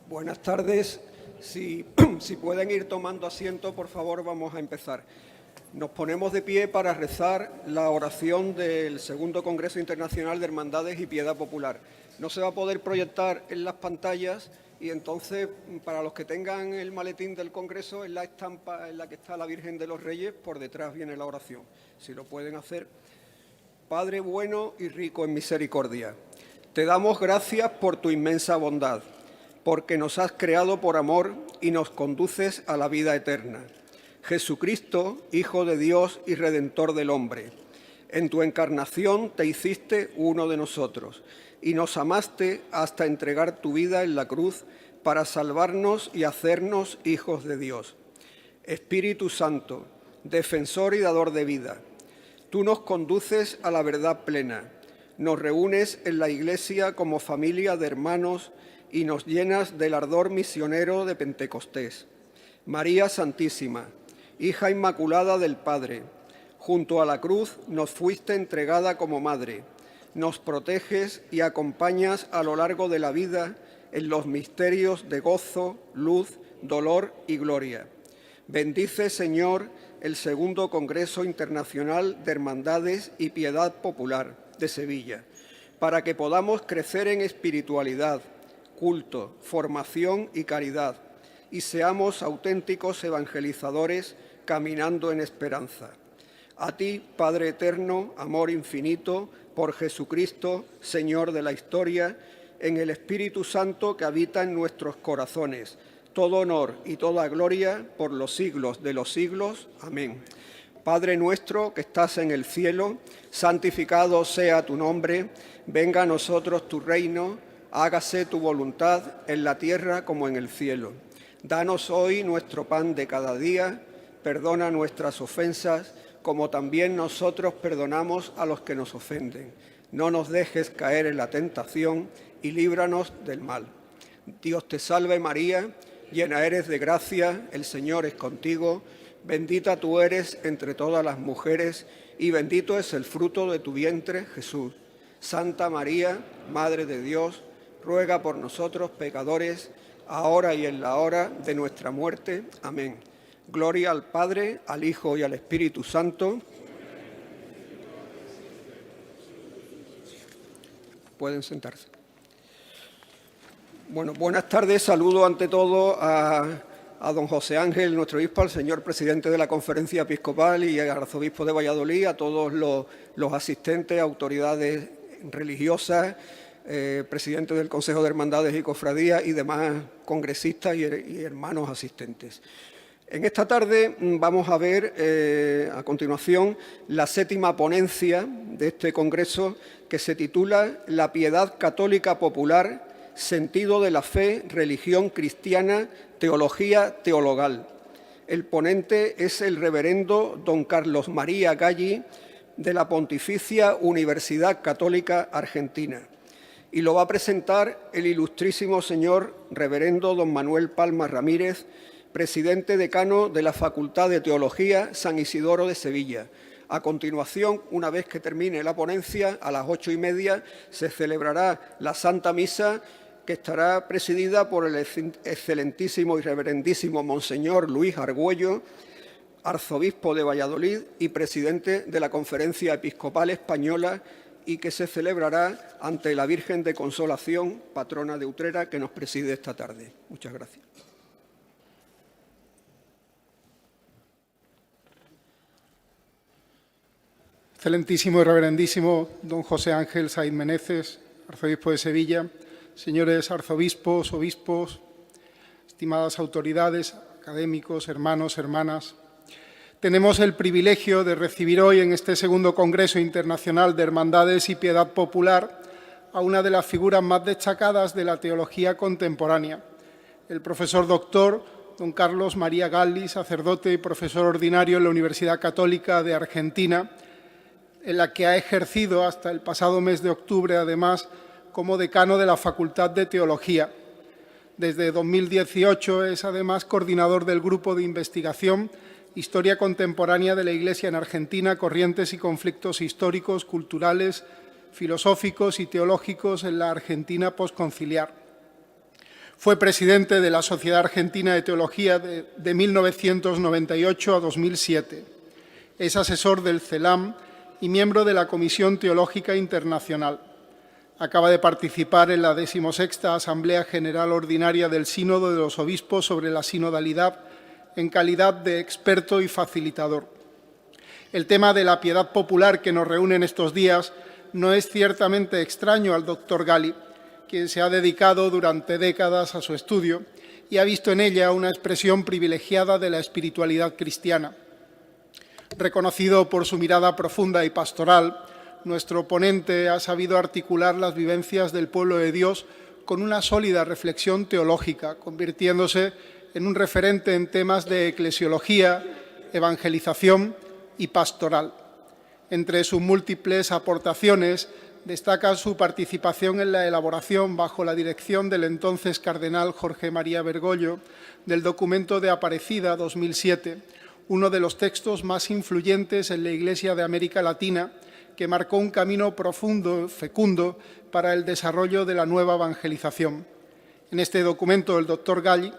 Buenas tardes. Si pueden ir tomando asiento, por favor, vamos a empezar. Nos ponemos de pie para rezar la oración del Segundo Congreso Internacional de Hermandades y Piedad Popular. No se va a poder proyectar en las pantallas y entonces, para los que tengan el maletín del Congreso, en la estampa en la que está la Virgen de los Reyes, por detrás viene la oración. Si lo pueden hacer. Padre bueno y rico en misericordia, te damos gracias por tu inmensa bondad, porque nos has creado por amor y nos conduces a la vida eterna. Jesucristo, Hijo de Dios y Redentor del hombre, en tu encarnación te hiciste uno de nosotros y nos amaste hasta entregar tu vida en la cruz para salvarnos y hacernos hijos de Dios. Espíritu Santo, defensor y dador de vida, tú nos conduces a la verdad plena, nos reúnes en la Iglesia como familia de hermanos y nos llenas del ardor misionero de Pentecostés. María Santísima, hija inmaculada del Padre, junto a la cruz nos fuiste entregada como madre, nos proteges y acompañas a lo largo de la vida en los misterios de gozo, luz, dolor y gloria. Bendice, Señor, el Segundo Congreso Internacional de Hermandades y Piedad Popular de Sevilla, para que podamos crecer en espiritualidad, culto, formación y caridad, y seamos auténticos evangelizadores caminando en esperanza. A ti, Padre eterno, amor infinito, por Jesucristo, Señor de la historia, en el Espíritu Santo que habita en nuestros corazones, todo honor y toda gloria por los siglos de los siglos. Amén. Padre nuestro que estás en el cielo, santificado sea tu nombre, venga a nosotros tu reino, hágase tu voluntad en la tierra como en el cielo. Danos hoy nuestro pan de cada día, perdona nuestras ofensas, como también nosotros perdonamos a los que nos ofenden. No nos dejes caer en la tentación y líbranos del mal. Dios te salve María, llena eres de gracia, el Señor es contigo, bendita tú eres entre todas las mujeres y bendito es el fruto de tu vientre, Jesús. Santa María, Madre de Dios, ruega por nosotros pecadores, ahora y en la hora de nuestra muerte. Amén. Gloria al Padre, al Hijo y al Espíritu Santo. Pueden sentarse. Bueno, buenas tardes. Saludo ante todo a don José Ángel, nuestro obispo, al señor presidente de la Conferencia Episcopal y al arzobispo de Valladolid, a todos los asistentes, autoridades religiosas, presidente del Consejo de Hermandades y Cofradías y demás congresistas y hermanos asistentes. En esta tarde vamos a ver a continuación la séptima ponencia de este congreso que se titula La piedad católica popular, sentido de la fe, religión cristiana, teología teologal. El ponente es el reverendo don Carlos María Galli de la Pontificia Universidad Católica Argentina. Y lo va a presentar el ilustrísimo señor reverendo don Manuel Palma Ramírez, presidente decano de la Facultad de Teología San Isidoro de Sevilla. A continuación, una vez que termine la ponencia, a las 8:30 se celebrará la Santa Misa, que estará presidida por el excelentísimo y reverendísimo Monseñor Luis Argüello, arzobispo de Valladolid y presidente de la Conferencia Episcopal Española, y que se celebrará ante la Virgen de Consolación, patrona de Utrera, que nos preside esta tarde. Muchas gracias. Excelentísimo y reverendísimo don José Ángel Saiz Meneses, arzobispo de Sevilla, señores arzobispos, obispos, estimadas autoridades, académicos, hermanos, hermanas. Tenemos el privilegio de recibir hoy en este segundo Congreso Internacional de Hermandades y Piedad Popular a una de las figuras más destacadas de la teología contemporánea, el profesor doctor don Carlos María Galli, sacerdote y profesor ordinario en la Universidad Católica de Argentina, en la que ha ejercido hasta el pasado mes de octubre, además, como decano de la Facultad de Teología. Desde 2018 es, además, coordinador del Grupo de Investigación Historia Contemporánea de la Iglesia en Argentina, corrientes y conflictos históricos, culturales, filosóficos y teológicos en la Argentina posconciliar. Fue presidente de la Sociedad Argentina de Teología de 1998 a 2007. Es asesor del CELAM y miembro de la Comisión Teológica Internacional. Acaba de participar en la 16ª Asamblea General Ordinaria del Sínodo de los Obispos sobre la sinodalidad en calidad de experto y facilitador. El tema de la piedad popular que nos reúne en estos días no es ciertamente extraño al doctor Galli, quien se ha dedicado durante décadas a su estudio y ha visto en ella una expresión privilegiada de la espiritualidad cristiana. Reconocido por su mirada profunda y pastoral, nuestro ponente ha sabido articular las vivencias del pueblo de Dios con una sólida reflexión teológica, convirtiéndose en un referente en temas de eclesiología, evangelización y pastoral. Entre sus múltiples aportaciones destaca su participación en la elaboración, bajo la dirección del entonces cardenal Jorge María Bergoglio, del documento de Aparecida 2007, uno de los textos más influyentes en la Iglesia de América Latina, que marcó un camino profundo, fecundo, para el desarrollo de la nueva evangelización. En este documento, el doctor Galli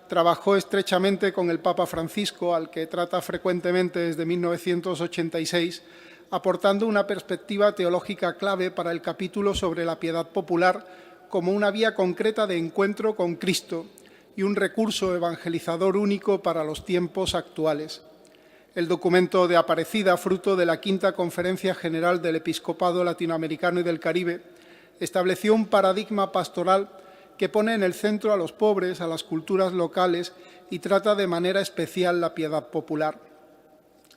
trabajó estrechamente con el Papa Francisco, al que trata frecuentemente desde 1986, aportando una perspectiva teológica clave para el capítulo sobre la piedad popular como una vía concreta de encuentro con Cristo y un recurso evangelizador único para los tiempos actuales. El documento de Aparecida, fruto de la Quinta Conferencia General del Episcopado Latinoamericano y del Caribe, estableció un paradigma pastoral que pone en el centro a los pobres, a las culturas locales y trata de manera especial la piedad popular.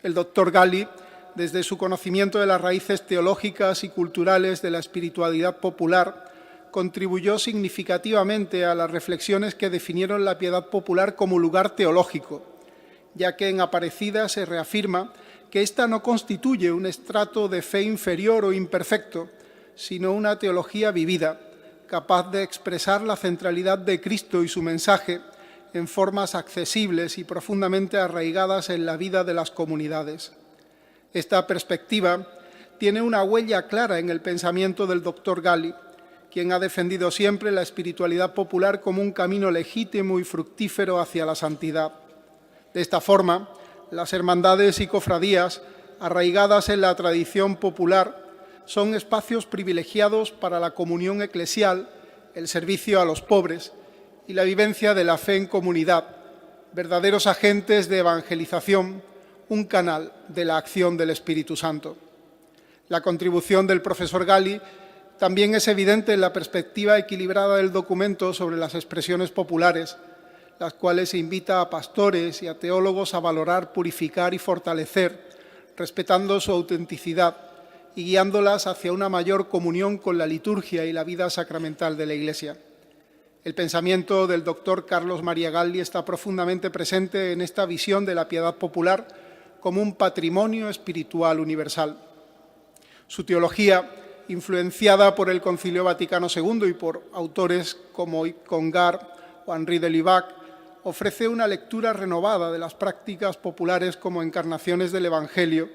El doctor Galli, desde su conocimiento de las raíces teológicas y culturales de la espiritualidad popular, contribuyó significativamente a las reflexiones que definieron la piedad popular como lugar teológico, ya que en Aparecida se reafirma que ésta no constituye un estrato de fe inferior o imperfecto, sino una teología vivida, capaz de expresar la centralidad de Cristo y su mensaje en formas accesibles y profundamente arraigadas en la vida de las comunidades. Esta perspectiva tiene una huella clara en el pensamiento del doctor Galli, quien ha defendido siempre la espiritualidad popular como un camino legítimo y fructífero hacia la santidad. De esta forma, las hermandades y cofradías, arraigadas en la tradición popular, son espacios privilegiados para la comunión eclesial, el servicio a los pobres y la vivencia de la fe en comunidad, verdaderos agentes de evangelización, un canal de la acción del Espíritu Santo. La contribución del profesor Galli también es evidente en la perspectiva equilibrada del documento sobre las expresiones populares, las cuales se invita a pastores y a teólogos a valorar, purificar y fortalecer, respetando su autenticidad y guiándolas hacia una mayor comunión con la liturgia y la vida sacramental de la Iglesia. El pensamiento del doctor Carlos María Galli está profundamente presente en esta visión de la piedad popular como un patrimonio espiritual universal. Su teología, influenciada por el Concilio Vaticano II y por autores como Congar o Henri de Lubac, ofrece una lectura renovada de las prácticas populares como encarnaciones del Evangelio,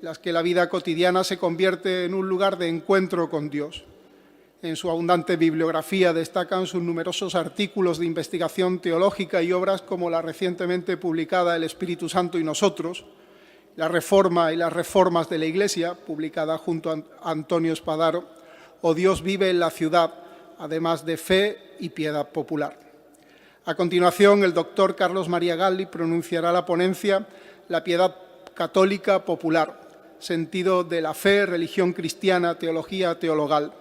en las que la vida cotidiana se convierte en un lugar de encuentro con Dios. En su abundante bibliografía destacan sus numerosos artículos de investigación teológica y obras como la recientemente publicada El Espíritu Santo y nosotros, La Reforma y las Reformas de la Iglesia, publicada junto a Antonio Spadaro, o Dios vive en la ciudad, además de Fe y Piedad Popular. A continuación, el doctor Carlos María Galli pronunciará la ponencia La piedad católica popular, sentido de la fe, religión cristiana, teología teologal,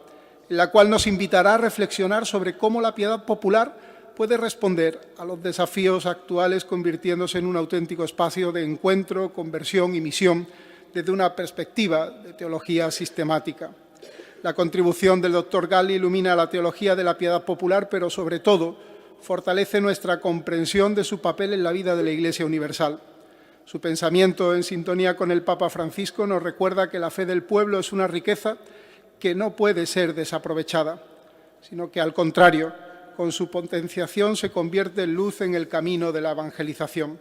en la cual nos invitará a reflexionar sobre cómo la piedad popular puede responder a los desafíos actuales convirtiéndose en un auténtico espacio de encuentro, conversión y misión desde una perspectiva de teología sistemática. La contribución del doctor Galli ilumina la teología de la piedad popular, pero sobre todo fortalece nuestra comprensión de su papel en la vida de la Iglesia universal. Su pensamiento, en sintonía con el Papa Francisco, nos recuerda que la fe del pueblo es una riqueza que no puede ser desaprovechada, sino que, al contrario, con su potenciación se convierte en luz en el camino de la evangelización.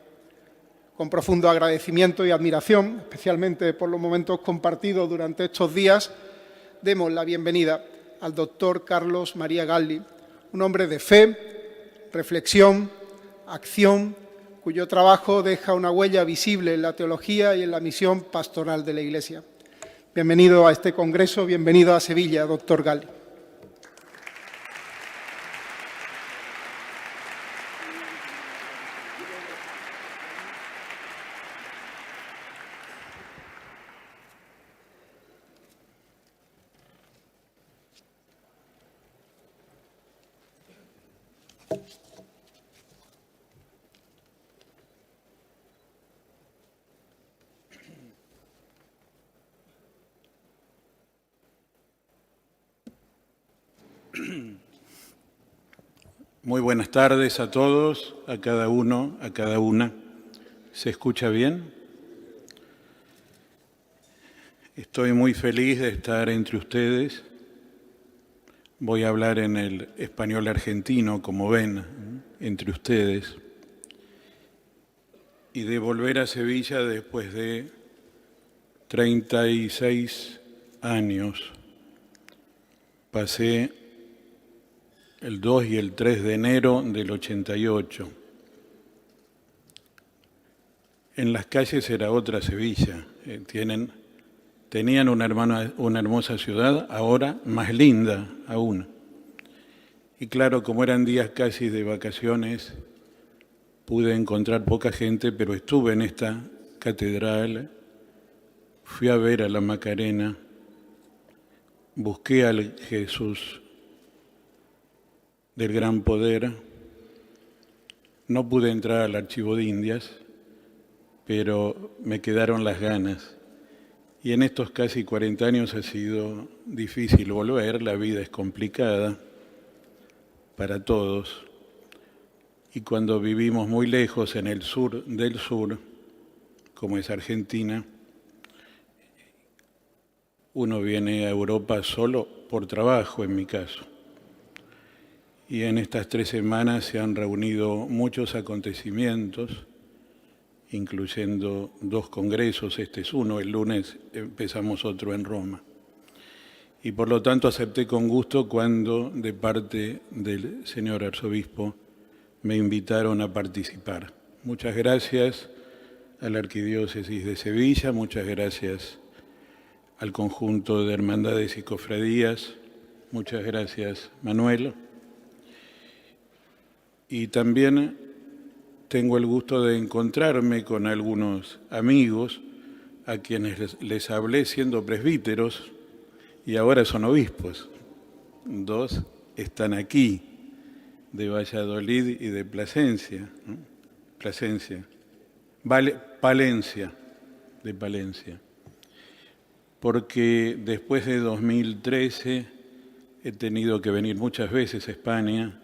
Con profundo agradecimiento y admiración, especialmente por los momentos compartidos durante estos días, demos la bienvenida al doctor Carlos María Galli, un hombre de fe, reflexión, acción, cuyo trabajo deja una huella visible en la teología y en la misión pastoral de la Iglesia. Bienvenido a este congreso, bienvenido a Sevilla, doctor Gali. Muy buenas tardes a todos, a cada uno, a cada una. ¿Se escucha bien? Estoy muy feliz de estar entre ustedes. Voy a hablar en el español argentino, como ven, entre ustedes. Y de volver a Sevilla después de 36 años. Pasé el 2 y el 3 de enero del 88. En las calles era otra Sevilla. Tenían una hermosa ciudad, ahora más linda aún. Y claro, como eran días casi de vacaciones, pude encontrar poca gente, pero estuve en esta catedral, fui a ver a la Macarena, busqué al Jesús del Gran Poder. No pude entrar al Archivo de Indias, pero me quedaron las ganas. Y en estos casi 40 años ha sido difícil volver, la vida es complicada para todos. Y cuando vivimos muy lejos en el sur del sur, como es Argentina, uno viene a Europa solo por trabajo, en mi caso. Y en estas 3 semanas se han reunido muchos acontecimientos, incluyendo 2 congresos, este es uno, el lunes empezamos otro en Roma. Y por lo tanto acepté con gusto cuando de parte del señor arzobispo me invitaron a participar. Muchas gracias a la Arquidiócesis de Sevilla, muchas gracias al conjunto de hermandades y cofradías, muchas gracias Manuel. Y también tengo el gusto de encontrarme con algunos amigos a quienes les hablé siendo presbíteros y ahora son obispos. 2 están aquí, de Valladolid y de Plasencia, ¿no? Palencia, de Palencia. Porque después de 2013 he tenido que venir muchas veces a España.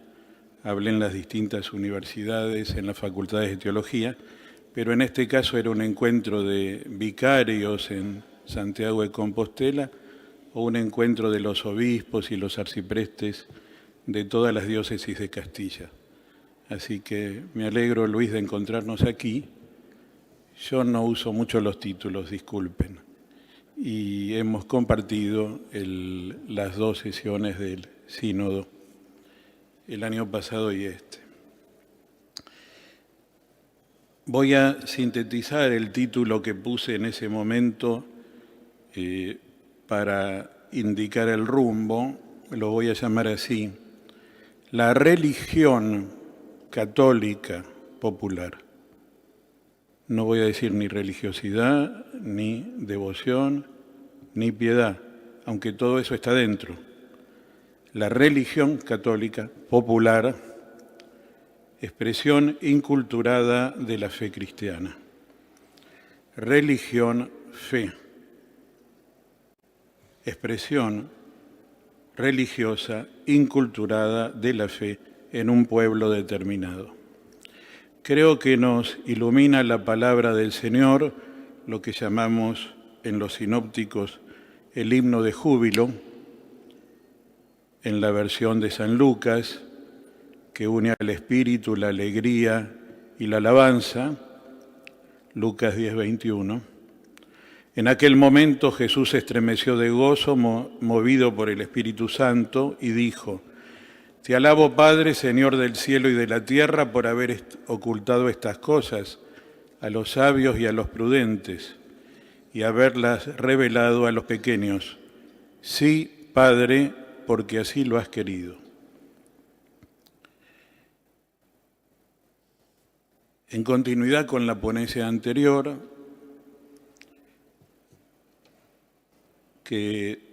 Hablé en las distintas universidades, en las facultades de teología, pero en este caso era un encuentro de vicarios en Santiago de Compostela o un encuentro de los obispos y los arciprestes de todas las diócesis de Castilla. Así que me alegro, Luis, de encontrarnos aquí. Yo no uso mucho los títulos, disculpen. Y hemos compartido las 2 sesiones del sínodo, el año pasado y este. Voy a sintetizar el título que puse en ese momento para indicar el rumbo, lo voy a llamar así: la religión católica popular. No voy a decir ni religiosidad, ni devoción, ni piedad, aunque todo eso está dentro. La religión católica popular, expresión inculturada de la fe cristiana. Religión, fe. Expresión religiosa inculturada de la fe en un pueblo determinado. Creo que nos ilumina la palabra del Señor, lo que llamamos en los sinópticos el himno de júbilo, en la versión de San Lucas, que une al espíritu, la alegría y la alabanza, Lucas 10:21. En aquel momento Jesús se estremeció de gozo, movido por el Espíritu Santo, y dijo: Te alabo, Padre, Señor del cielo y de la tierra, por haber ocultado estas cosas a los sabios y a los prudentes, y haberlas revelado a los pequeños. Sí, Padre, porque así lo has querido. En continuidad con la ponencia anterior, que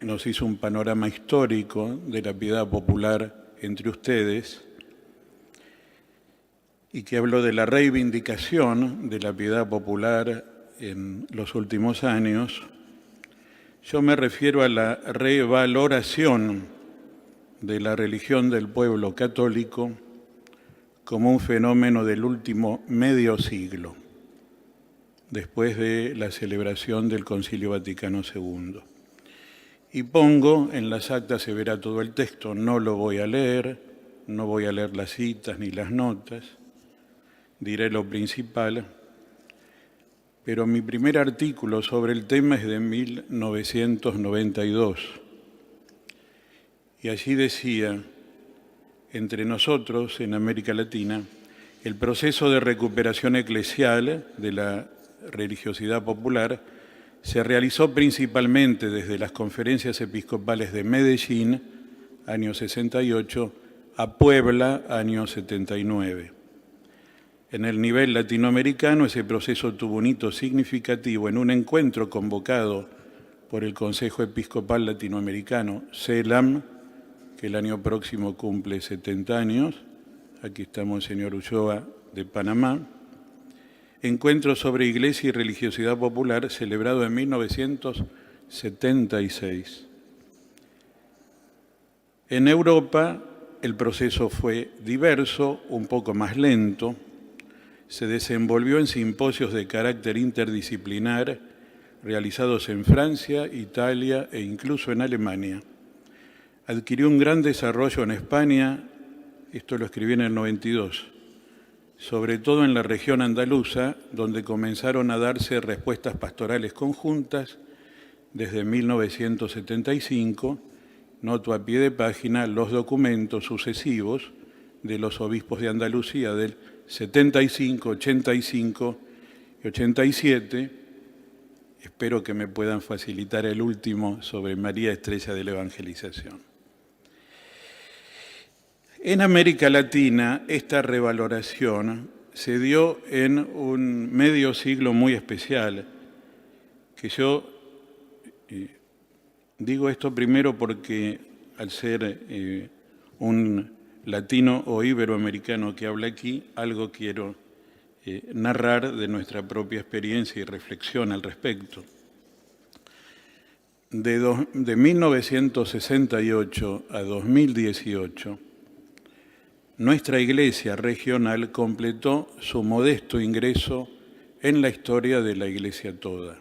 nos hizo un panorama histórico de la piedad popular entre ustedes y que habló de la reivindicación de la piedad popular en los últimos años, yo me refiero a la revaloración de la religión del pueblo católico como un fenómeno del último medio siglo, después de la celebración del Concilio Vaticano II. Y pongo, en las actas se verá todo el texto, no lo voy a leer, no voy a leer las citas ni las notas, diré lo principal, pero mi primer artículo sobre el tema es de 1992. Y allí decía, entre nosotros, en América Latina, el proceso de recuperación eclesial de la religiosidad popular se realizó principalmente desde las conferencias episcopales de Medellín, año 68, a Puebla, año 79. En el nivel latinoamericano, ese proceso tuvo un hito significativo en un encuentro convocado por el Consejo Episcopal Latinoamericano, CELAM, que el año próximo cumple 70 años. Aquí estamos, señor Ulloa, de Panamá. Encuentro sobre Iglesia y Religiosidad Popular, celebrado en 1976. En Europa, el proceso fue diverso, un poco más lento. Se desenvolvió en simposios de carácter interdisciplinar realizados en Francia, Italia e incluso en Alemania. Adquirió un gran desarrollo en España, esto lo escribí en el 92, sobre todo en la región andaluza, donde comenzaron a darse respuestas pastorales conjuntas desde 1975, noto a pie de página los documentos sucesivos de los obispos de Andalucía del 75, 85 y 87. Espero que me puedan facilitar el último sobre María Estrella de la Evangelización. En América Latina, esta revaloración se dio en un medio siglo muy especial, que yo digo esto primero porque al ser un latino o iberoamericano que habla aquí, algo quiero narrar de nuestra propia experiencia y reflexión al respecto. De 1968 a 2018, nuestra Iglesia regional completó su modesto ingreso en la historia de la Iglesia toda.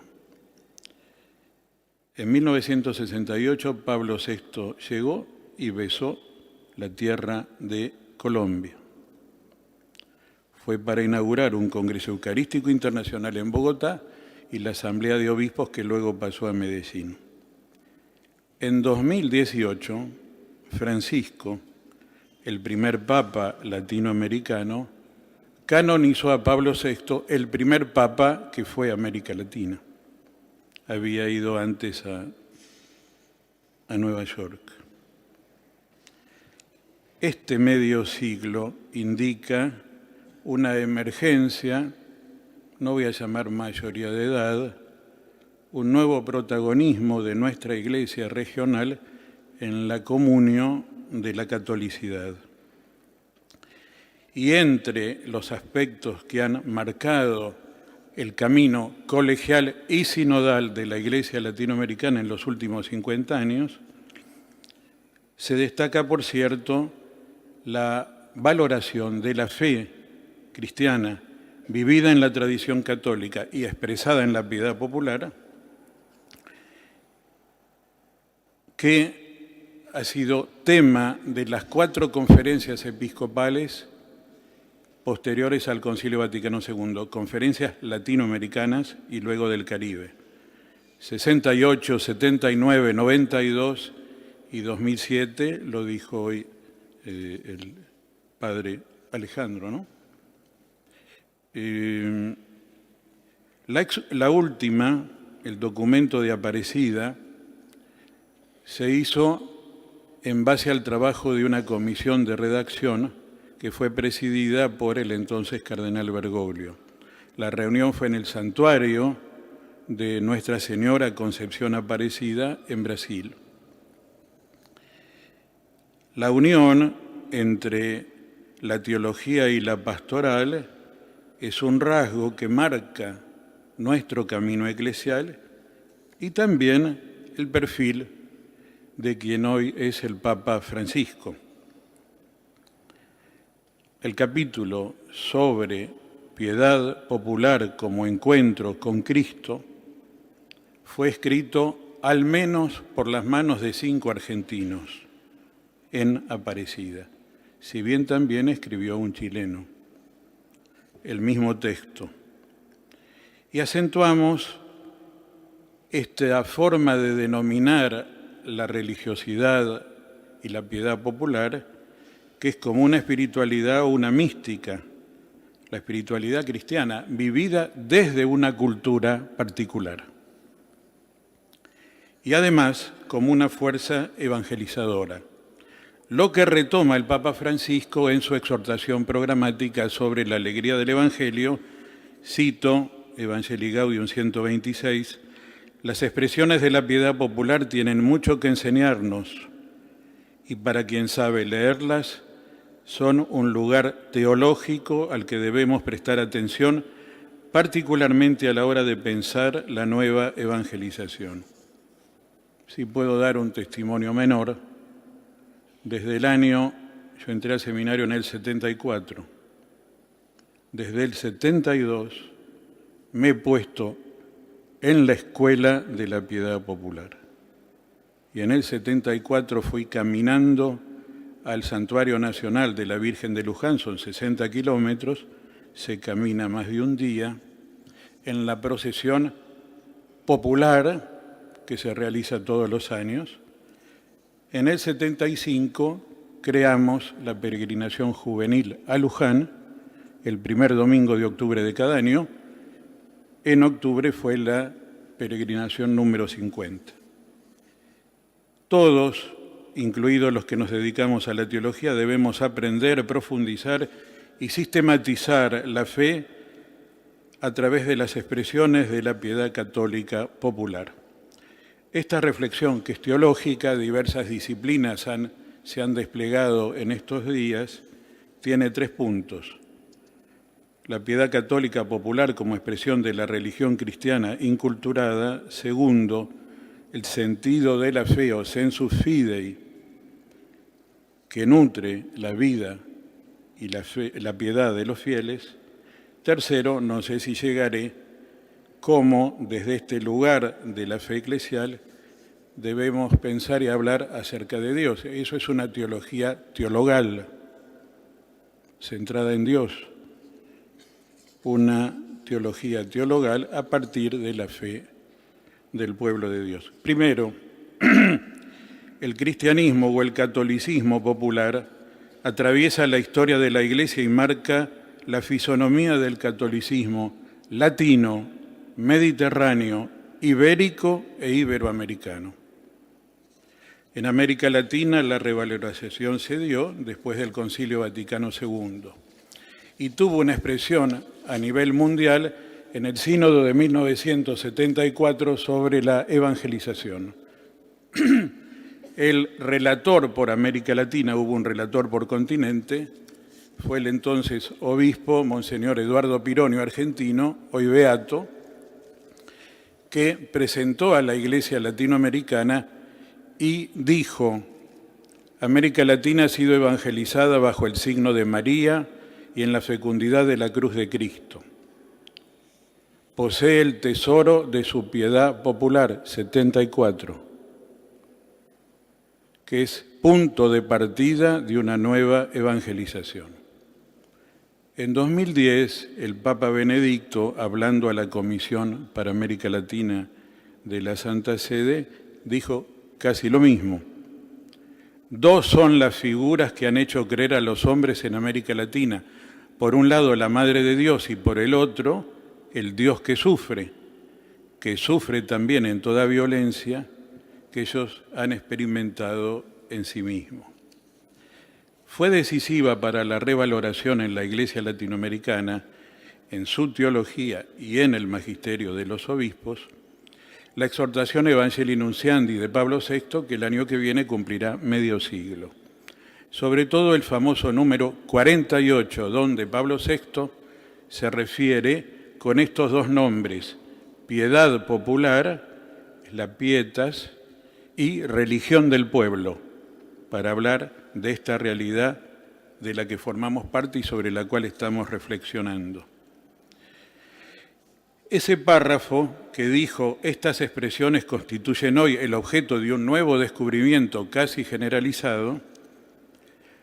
En 1968, Pablo VI llegó y besó la tierra de Colombia. Fue para inaugurar un Congreso Eucarístico Internacional en Bogotá y la Asamblea de Obispos que luego pasó a Medellín. En 2018, Francisco, el primer papa latinoamericano, canonizó a Pablo VI, el primer papa que fue a América Latina. Había ido antes a Nueva York. Este medio siglo indica una emergencia, no voy a llamar mayoría de edad, un nuevo protagonismo de nuestra Iglesia regional en la comunión de la catolicidad. Y entre los aspectos que han marcado el camino colegial y sinodal de la Iglesia latinoamericana en los últimos 50 años, se destaca, por cierto, la valoración de la fe cristiana vivida en la tradición católica y expresada en la piedad popular, que ha sido tema de las 4 conferencias episcopales posteriores al Concilio Vaticano II, conferencias latinoamericanas y luego del Caribe, 68, 79, 92 y 2007, lo dijo hoy el padre Alejandro, ¿no? La última, el documento de Aparecida, se hizo en base al trabajo de una comisión de redacción que fue presidida por el entonces cardenal Bergoglio. La reunión fue en el santuario de Nuestra Señora Concepción Aparecida en Brasil. La unión entre la teología y la pastoral es un rasgo que marca nuestro camino eclesial y también el perfil de quien hoy es el Papa Francisco. El capítulo sobre piedad popular como encuentro con Cristo fue escrito al menos por las manos de 5 argentinos en Aparecida, si bien también escribió un chileno el mismo texto. Y acentuamos esta forma de denominar la religiosidad y la piedad popular, que es como una espiritualidad o una mística, la espiritualidad cristiana, vivida desde una cultura particular. Y además como una fuerza evangelizadora, lo que retoma el Papa Francisco en su exhortación programática sobre la alegría del Evangelio. Cito Evangelii Gaudium 126, las expresiones de la piedad popular tienen mucho que enseñarnos y para quien sabe leerlas son un lugar teológico al que debemos prestar atención, particularmente a la hora de pensar la nueva evangelización. Si puedo dar un testimonio menor, desde el año, yo entré al seminario en el 74, desde el 72 me he puesto en la escuela de la piedad popular. Y en el 74 fui caminando al Santuario Nacional de la Virgen de Luján, son 60 kilómetros, se camina más de un día, en la procesión popular que se realiza todos los años. En el 75 creamos la peregrinación juvenil a Luján, el primer domingo de octubre de cada año. En octubre fue la peregrinación número 50. Todos, incluidos los que nos dedicamos a la teología, debemos aprender, profundizar y sistematizar la fe a través de las expresiones de la piedad católica popular. Esta reflexión, que es teológica, diversas disciplinas se han desplegado en estos días, tiene 3 puntos. La piedad católica popular como expresión de la religión cristiana inculturada. Segundo, el sentido de la fe o sensus fidei, que nutre la vida y la piedad de los fieles. Tercero, no sé si llegaré, cómo desde este lugar de la fe eclesial debemos pensar y hablar acerca de Dios. Eso es una teología teologal, centrada en Dios. Una teología teologal a partir de la fe del pueblo de Dios. Primero, el cristianismo o el catolicismo popular atraviesa la historia de la Iglesia y marca la fisonomía del catolicismo latino, mediterráneo, ibérico e iberoamericano. En América Latina la revalorización se dio después del Concilio Vaticano II y tuvo una expresión a nivel mundial en el Sínodo de 1974 sobre la evangelización. El relator por América Latina, hubo un relator por continente, fue el entonces obispo, Monseñor Eduardo Pironio, argentino, hoy beato, que presentó a la Iglesia latinoamericana y dijo: América Latina ha sido evangelizada bajo el signo de María y en la fecundidad de la cruz de Cristo. Posee el tesoro de su piedad popular, 74, que es punto de partida de una nueva evangelización. En 2010, el Papa Benedicto, hablando a la Comisión para América Latina de la Santa Sede, dijo casi lo mismo. Dos son las figuras que han hecho creer a los hombres en América Latina. Por un lado, la Madre de Dios, y por el otro, el Dios que sufre también en toda violencia que ellos han experimentado en sí mismos. Fue decisiva para la revaloración en la Iglesia latinoamericana, en su teología y en el magisterio de los obispos, la exhortación Evangelii Nunciandi de Pablo VI, que el año que viene cumplirá medio siglo. Sobre todo el famoso número 48, donde Pablo VI se refiere con estos dos nombres, piedad popular, la pietas, y religión del pueblo, para hablar de esta realidad de la que formamos parte y sobre la cual estamos reflexionando. Ese párrafo que dijo, estas expresiones constituyen hoy el objeto de un nuevo descubrimiento casi generalizado,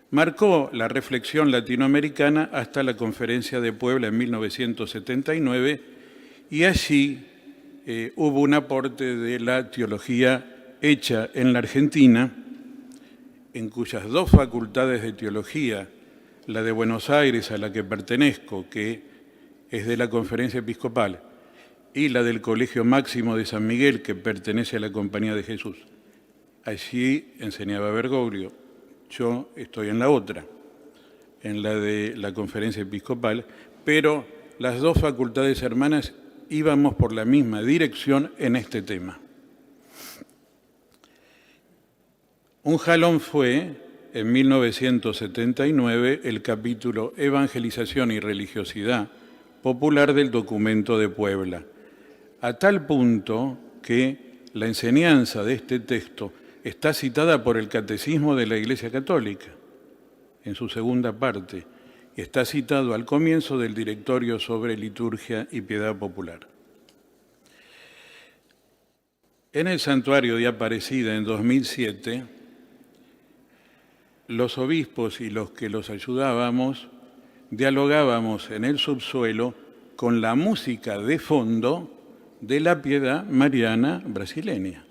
marcó la reflexión latinoamericana hasta la Conferencia de Puebla en 1979, y allí hubo un aporte de la teología hecha en la Argentina, en cuyas dos facultades de teología, la de Buenos Aires, a la que pertenezco, que es de la Conferencia Episcopal, y la del Colegio Máximo de San Miguel, que pertenece a la Compañía de Jesús. Allí enseñaba Bergoglio, yo estoy en la otra, en la de la Conferencia Episcopal, pero las dos facultades hermanas íbamos por la misma dirección en este tema. Un jalón fue, en 1979, el capítulo Evangelización y Religiosidad Popular del documento de Puebla, a tal punto que la enseñanza de este texto está citada por el Catecismo de la Iglesia Católica, en su segunda parte, y está citado al comienzo del Directorio sobre Liturgia y Piedad Popular. En el Santuario de Aparecida, en 2007, los obispos y los que los ayudábamos dialogábamos en el subsuelo con la música de fondo de la piedad mariana brasileña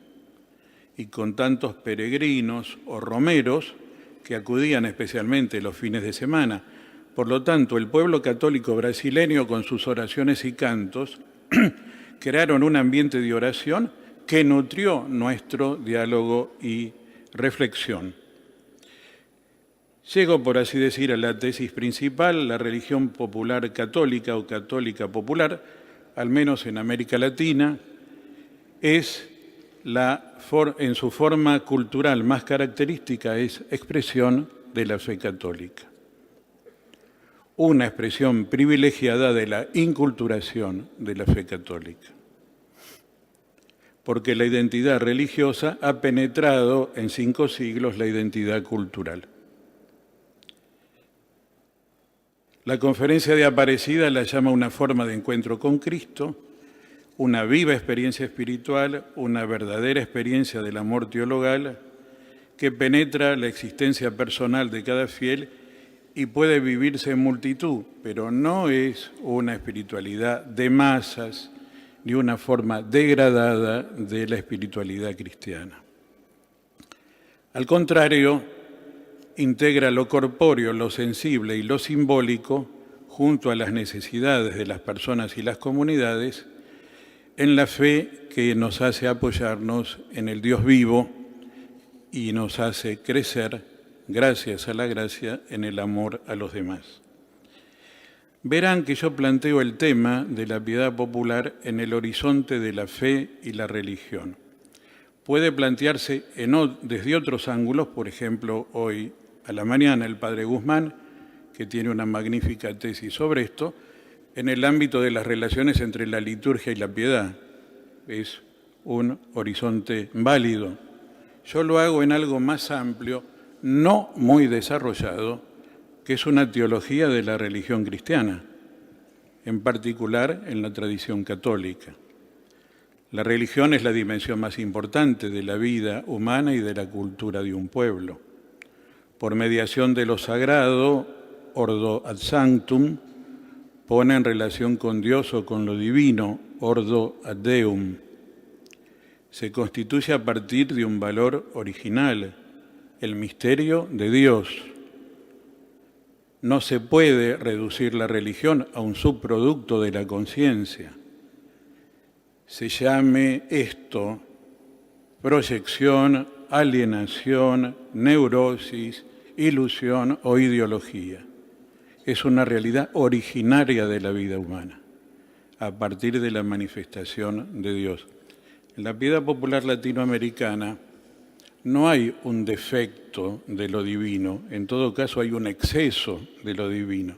y con tantos peregrinos o romeros que acudían especialmente los fines de semana. Por lo tanto, el pueblo católico brasileño, con sus oraciones y cantos, crearon un ambiente de oración que nutrió nuestro diálogo y reflexión. Llego, por así decir, a la tesis principal: la religión popular católica o católica popular, al menos en América Latina, es en su forma cultural más característica, es expresión de la fe católica. Una expresión privilegiada de la inculturación de la fe católica. Porque la identidad religiosa ha penetrado en 5 siglos la identidad cultural. La Conferencia de Aparecida la llama una forma de encuentro con Cristo, una viva experiencia espiritual, una verdadera experiencia del amor teologal que penetra la existencia personal de cada fiel y puede vivirse en multitud, pero no es una espiritualidad de masas ni una forma degradada de la espiritualidad cristiana. Al contrario, integra lo corpóreo, lo sensible y lo simbólico junto a las necesidades de las personas y las comunidades en la fe que nos hace apoyarnos en el Dios vivo y nos hace crecer, gracias a la gracia, en el amor a los demás. Verán que yo planteo el tema de la piedad popular en el horizonte de la fe y la religión. Puede plantearse desde otros ángulos, por ejemplo, hoy a la mañana el padre Guzmán, que tiene una magnífica tesis sobre esto, en el ámbito de las relaciones entre la liturgia y la piedad. Es un horizonte válido. Yo lo hago en algo más amplio, no muy desarrollado, que es una teología de la religión cristiana, en particular en la tradición católica. La religión es la dimensión más importante de la vida humana y de la cultura de un pueblo. Por mediación de lo sagrado, ordo ad sanctum, pone en relación con Dios o con lo divino, ordo ad deum. Se constituye a partir de un valor original, el misterio de Dios. No se puede reducir la religión a un subproducto de la conciencia. Se llame esto proyección, alienación, neurosis, ilusión o ideología. Es una realidad originaria de la vida humana, a partir de la manifestación de Dios. En la piedad popular latinoamericana no hay un defecto de lo divino, en todo caso hay un exceso de lo divino.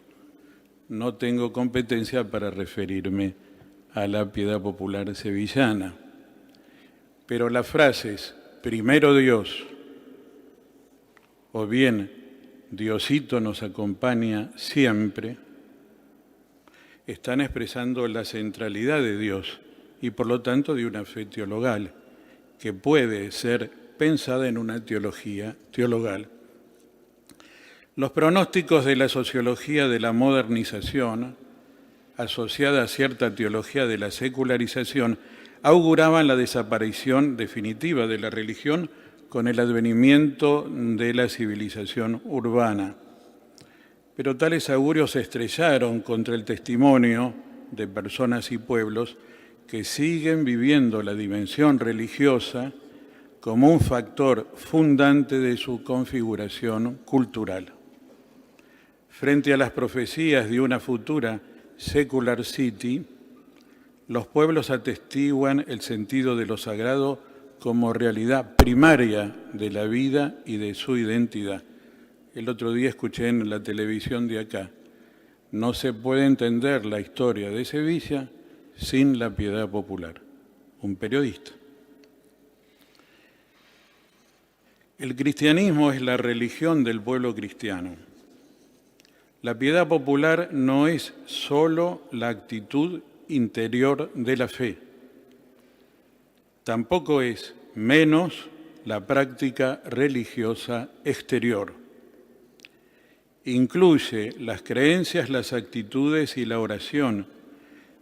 No tengo competencia para referirme a la piedad popular sevillana, pero las frases primero Dios o bien Diosito nos acompaña siempre están expresando la centralidad de Dios y por lo tanto de una fe teologal que puede ser pensada en una teología teologal. Los pronósticos de la sociología de la modernización, asociada a cierta teología de la secularización, auguraban la desaparición definitiva de la religión con el advenimiento de la civilización urbana. Pero tales augurios se estrellaron contra el testimonio de personas y pueblos que siguen viviendo la dimensión religiosa como un factor fundante de su configuración cultural. Frente a las profecías de una futura secular city, los pueblos atestiguan el sentido de lo sagrado como realidad primaria de la vida y de su identidad. El otro día escuché en la televisión de acá, no se puede entender la historia de Sevilla sin la piedad popular. Un periodista. El cristianismo es la religión del pueblo cristiano. La piedad popular no es solo la actitud interior de la fe, tampoco es menos la práctica religiosa exterior. Incluye las creencias, las actitudes y la oración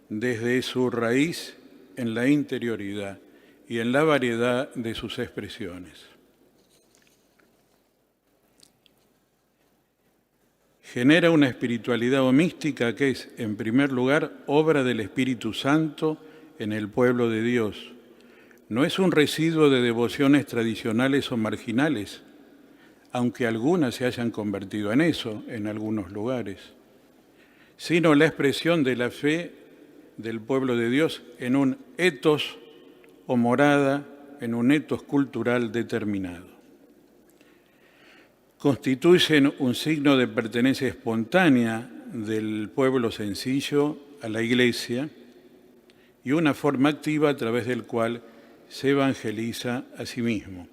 desde su raíz en la interioridad y en la variedad de sus expresiones. Genera una espiritualidad mística que es, en primer lugar, obra del Espíritu Santo en el pueblo de Dios. No es un residuo de devociones tradicionales o marginales, aunque algunas se hayan convertido en eso en algunos lugares, sino la expresión de la fe del pueblo de Dios en un etos o morada, en un etos cultural determinado. Constituyen un signo de pertenencia espontánea del pueblo sencillo a la Iglesia y una forma activa a través del cual se evangeliza a sí mismo.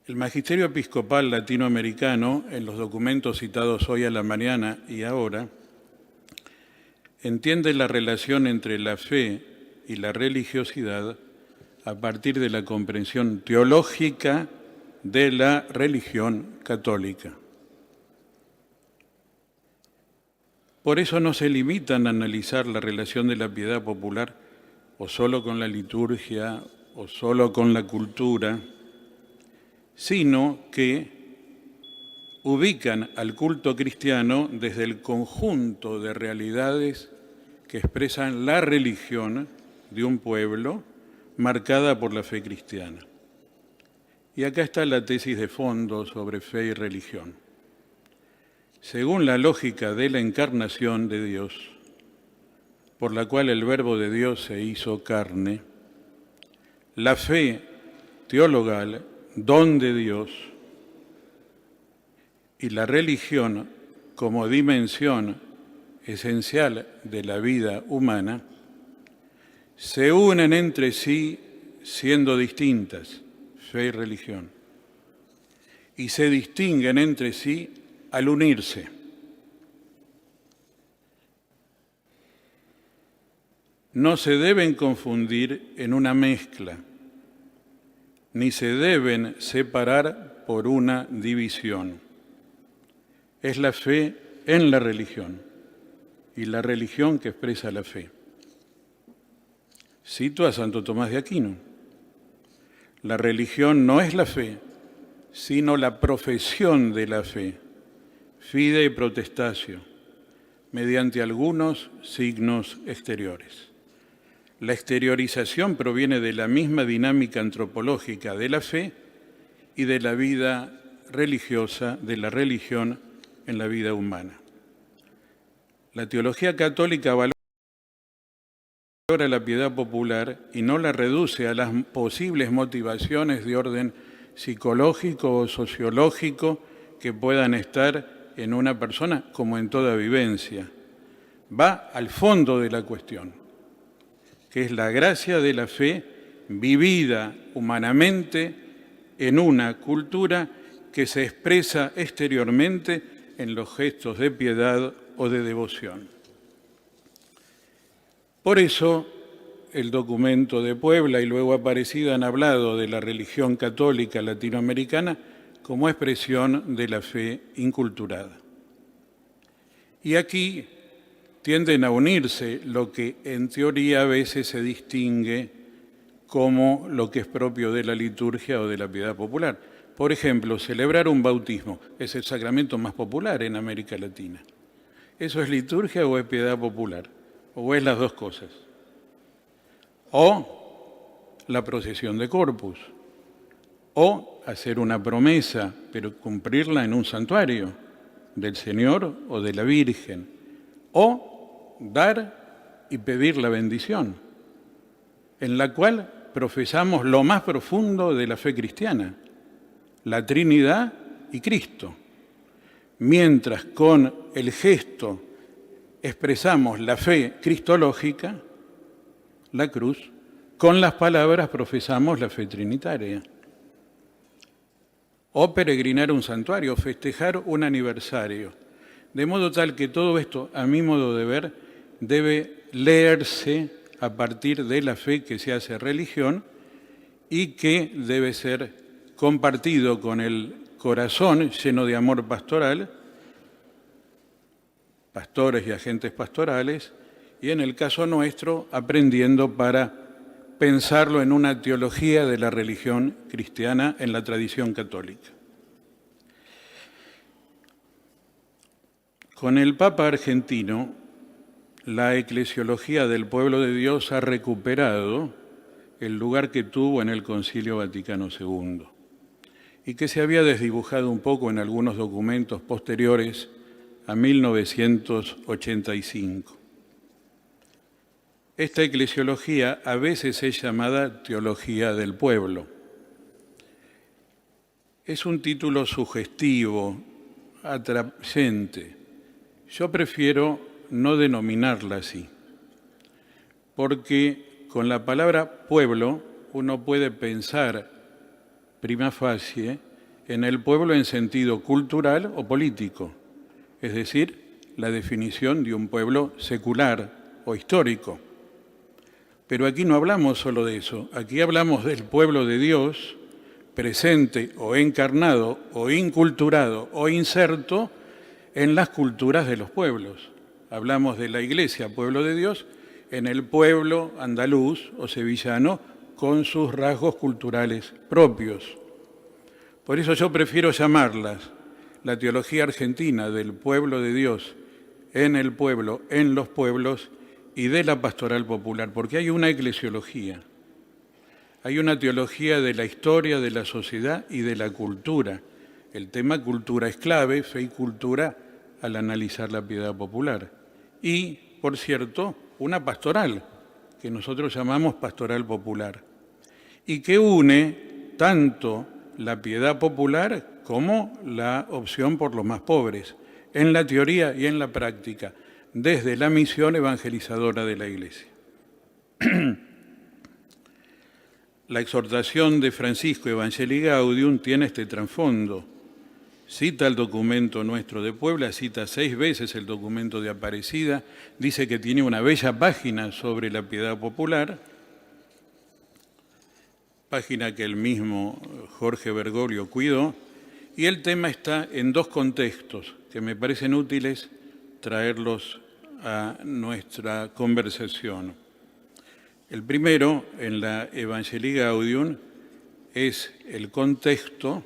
El Magisterio Episcopal Latinoamericano, en los documentos citados hoy a la mañana y ahora, entiende la relación entre la fe y la religiosidad a partir de la comprensión teológica de la religión católica. Por eso no se limitan a analizar la relación de la piedad popular o solo con la liturgia o solo con la cultura, sino que ubican al culto cristiano desde el conjunto de realidades que expresan la religión de un pueblo marcada por la fe cristiana. Y acá está la tesis de fondo sobre fe y religión. Según la lógica de la encarnación de Dios, por la cual el Verbo de Dios se hizo carne, la fe teologal, don de Dios, y la religión como dimensión esencial de la vida humana, se unen entre sí siendo distintas, fe y religión, y se distinguen entre sí al unirse. No se deben confundir en una mezcla, ni se deben separar por una división. Es la fe en la religión y la religión que expresa la fe. Cito a Santo Tomás de Aquino. La religión no es la fe, sino la profesión de la fe, fide protestatio, mediante algunos signos exteriores. La exteriorización proviene de la misma dinámica antropológica de la fe y de la vida religiosa, de la religión en la vida humana. La teología católica valora la piedad popular y no la reduce a las posibles motivaciones de orden psicológico o sociológico que puedan estar en una persona, como en toda vivencia. Va al fondo de la cuestión, que es la gracia de la fe vivida humanamente en una cultura que se expresa exteriormente en los gestos de piedad o de devoción. Por eso, el documento de Puebla y luego Aparecida han hablado de la religión católica latinoamericana como expresión de la fe inculturada. Y aquí tienden a unirse lo que en teoría a veces se distingue como lo que es propio de la liturgia o de la piedad popular. Por ejemplo, celebrar un bautismo es el sacramento más popular en América Latina. ¿Eso es liturgia o es piedad popular? ¿O es las dos cosas? O la procesión de Corpus, o hacer una promesa, pero cumplirla en un santuario del Señor o de la Virgen, o dar y pedir la bendición, en la cual profesamos lo más profundo de la fe cristiana, la Trinidad y Cristo, mientras con el gesto expresamos la fe cristológica, la cruz, con las palabras profesamos la fe trinitaria. O peregrinar a un santuario, festejar un aniversario. De modo tal que todo esto, a mi modo de ver, debe leerse a partir de la fe que se hace religión y que debe ser compartido con el corazón lleno de amor pastoral, pastores y agentes pastorales, y en el caso nuestro, aprendiendo para pensarlo en una teología de la religión cristiana en la tradición católica. Con el Papa argentino, la eclesiología del pueblo de Dios ha recuperado el lugar que tuvo en el Concilio Vaticano II y que se había desdibujado un poco en algunos documentos posteriores a 1985. Esta eclesiología a veces es llamada teología del pueblo. Es un título sugestivo, atrayente. Yo prefiero no denominarla así, porque con la palabra pueblo uno puede pensar prima facie en el pueblo en sentido cultural o político, es decir, la definición de un pueblo secular o histórico. Pero aquí no hablamos solo de eso, aquí hablamos del pueblo de Dios, presente o encarnado o inculturado o inserto en las culturas de los pueblos. Hablamos de la Iglesia, pueblo de Dios, en el pueblo andaluz o sevillano con sus rasgos culturales propios. Por eso yo prefiero llamarlas la teología argentina del pueblo de Dios en el pueblo, en los pueblos y de la pastoral popular, porque hay una eclesiología, hay una teología de la historia, de la sociedad y de la cultura. El tema cultura es clave, fe y cultura, al analizar la piedad popular. Y, por cierto, una pastoral, que nosotros llamamos pastoral popular, y que une tanto la piedad popular como la opción por los más pobres, en la teoría y en la práctica, desde la misión evangelizadora de la Iglesia. La exhortación de Francisco Evangelii Gaudium tiene este trasfondo. Cita el documento nuestro de Puebla, cita 6 veces el documento de Aparecida, dice que tiene una bella página sobre la piedad popular, página que el mismo Jorge Bergoglio cuidó, y el tema está en 2 contextos que me parecen útiles traerlos a nuestra conversación. El primero, en la Evangelii Gaudium, es el contexto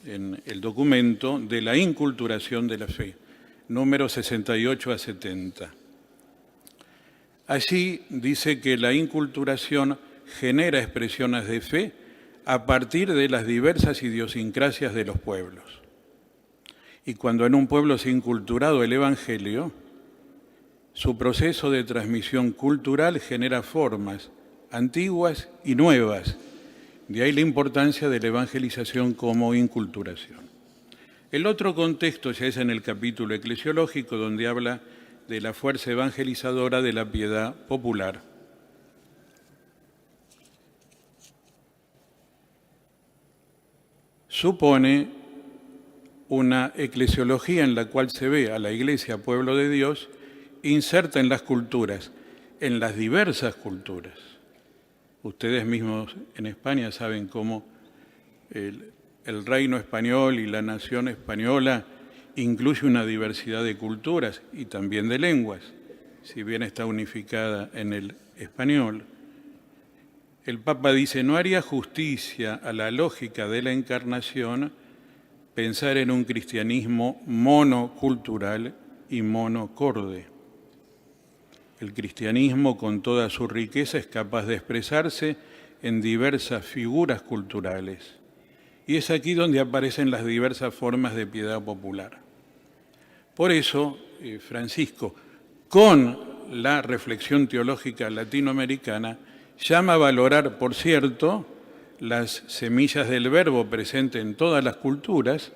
en el documento de la inculturación de la fe, número 68 a 70. Allí dice que la inculturación genera expresiones de fe a partir de las diversas idiosincrasias de los pueblos. Y cuando en un pueblo se ha inculturado el Evangelio, su proceso de transmisión cultural genera formas antiguas y nuevas. De ahí la importancia de la evangelización como inculturación. El otro contexto ya es en el capítulo eclesiológico, donde habla de la fuerza evangelizadora de la piedad popular. Supone una eclesiología en la cual se ve a la Iglesia, pueblo de Dios, inserta en las culturas, en las diversas culturas. Ustedes mismos en España saben cómo el reino español y la nación española incluye una diversidad de culturas y también de lenguas, si bien está unificada en el español. El Papa dice, no haría justicia a la lógica de la encarnación pensar en un cristianismo monocultural y monocorde. El cristianismo, con toda su riqueza, es capaz de expresarse en diversas figuras culturales. Y es aquí donde aparecen las diversas formas de piedad popular. Por eso, Francisco, con la reflexión teológica latinoamericana, llama a valorar, por cierto, las semillas del verbo presentes en todas las culturas,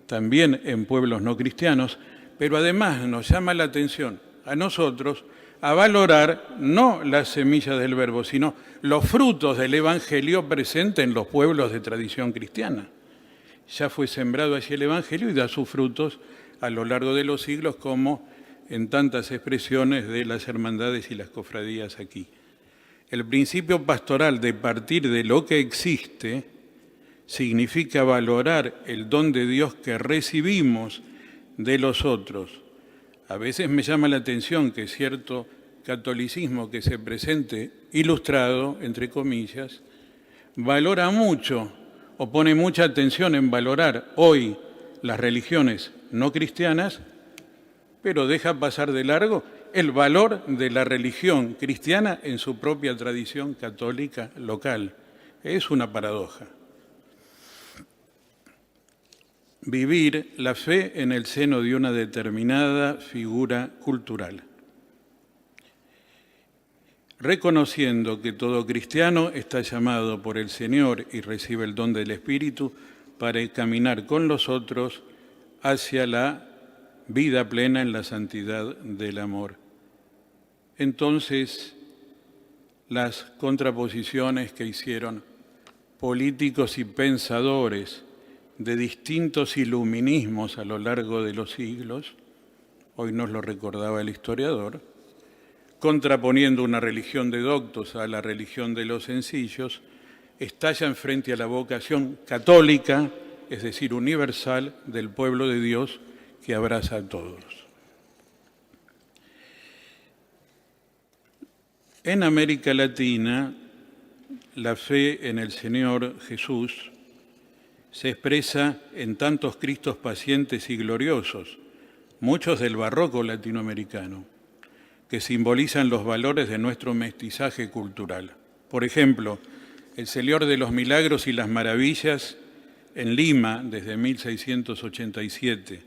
también en pueblos no cristianos, pero además nos llama la atención a nosotros a valorar no las semillas del verbo, sino los frutos del Evangelio presentes en los pueblos de tradición cristiana. Ya fue sembrado allí el Evangelio y da sus frutos a lo largo de los siglos, como en tantas expresiones de las hermandades y las cofradías aquí. El principio pastoral de partir de lo que existe significa valorar el don de Dios que recibimos de los otros. A veces me llama la atención que cierto catolicismo que se presente ilustrado, entre comillas, valora mucho o pone mucha atención en valorar hoy las religiones no cristianas, pero deja pasar de largo el valor de la religión cristiana en su propia tradición católica local. Es una paradoja. Vivir la fe en el seno de una determinada figura cultural. Reconociendo que todo cristiano está llamado por el Señor y recibe el don del Espíritu para caminar con los otros hacia la vida plena en la santidad del amor. Entonces, las contraposiciones que hicieron políticos y pensadores de distintos iluminismos a lo largo de los siglos, hoy nos lo recordaba el historiador, contraponiendo una religión de doctos a la religión de los sencillos, estallan frente a la vocación católica, es decir, universal, del pueblo de Dios que abraza a todos. En América Latina, la fe en el Señor Jesús se expresa en tantos Cristos pacientes y gloriosos, muchos del barroco latinoamericano, que simbolizan los valores de nuestro mestizaje cultural. Por ejemplo, el Señor de los Milagros y las Maravillas en Lima desde 1687,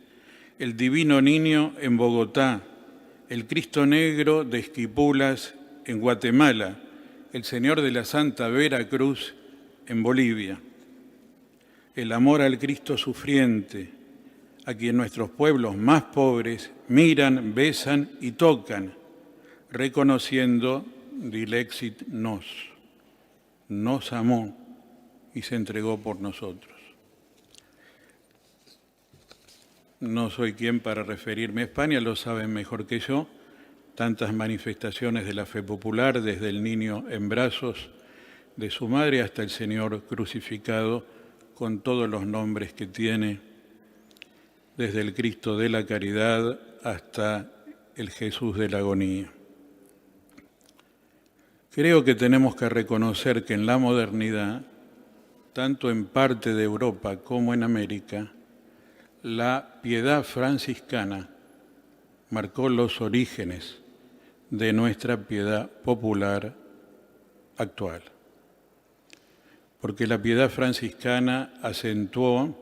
el Divino Niño en Bogotá, el Cristo Negro de Esquipulas en Guatemala, el Señor de la Santa Vera Cruz en Bolivia. El amor al Cristo sufriente, a quien nuestros pueblos más pobres miran, besan y tocan, reconociendo dilexit nos amó y se entregó por nosotros. No soy quien para referirme a España, lo saben mejor que yo, tantas manifestaciones de la fe popular, desde el niño en brazos de su madre hasta el Señor crucificado, con todos los nombres que tiene, desde el Cristo de la Caridad hasta el Jesús de la Agonía. Creo que tenemos que reconocer que en la modernidad tanto en parte de Europa como en América, la piedad franciscana marcó los orígenes de nuestra piedad popular actual. Porque la piedad franciscana acentuó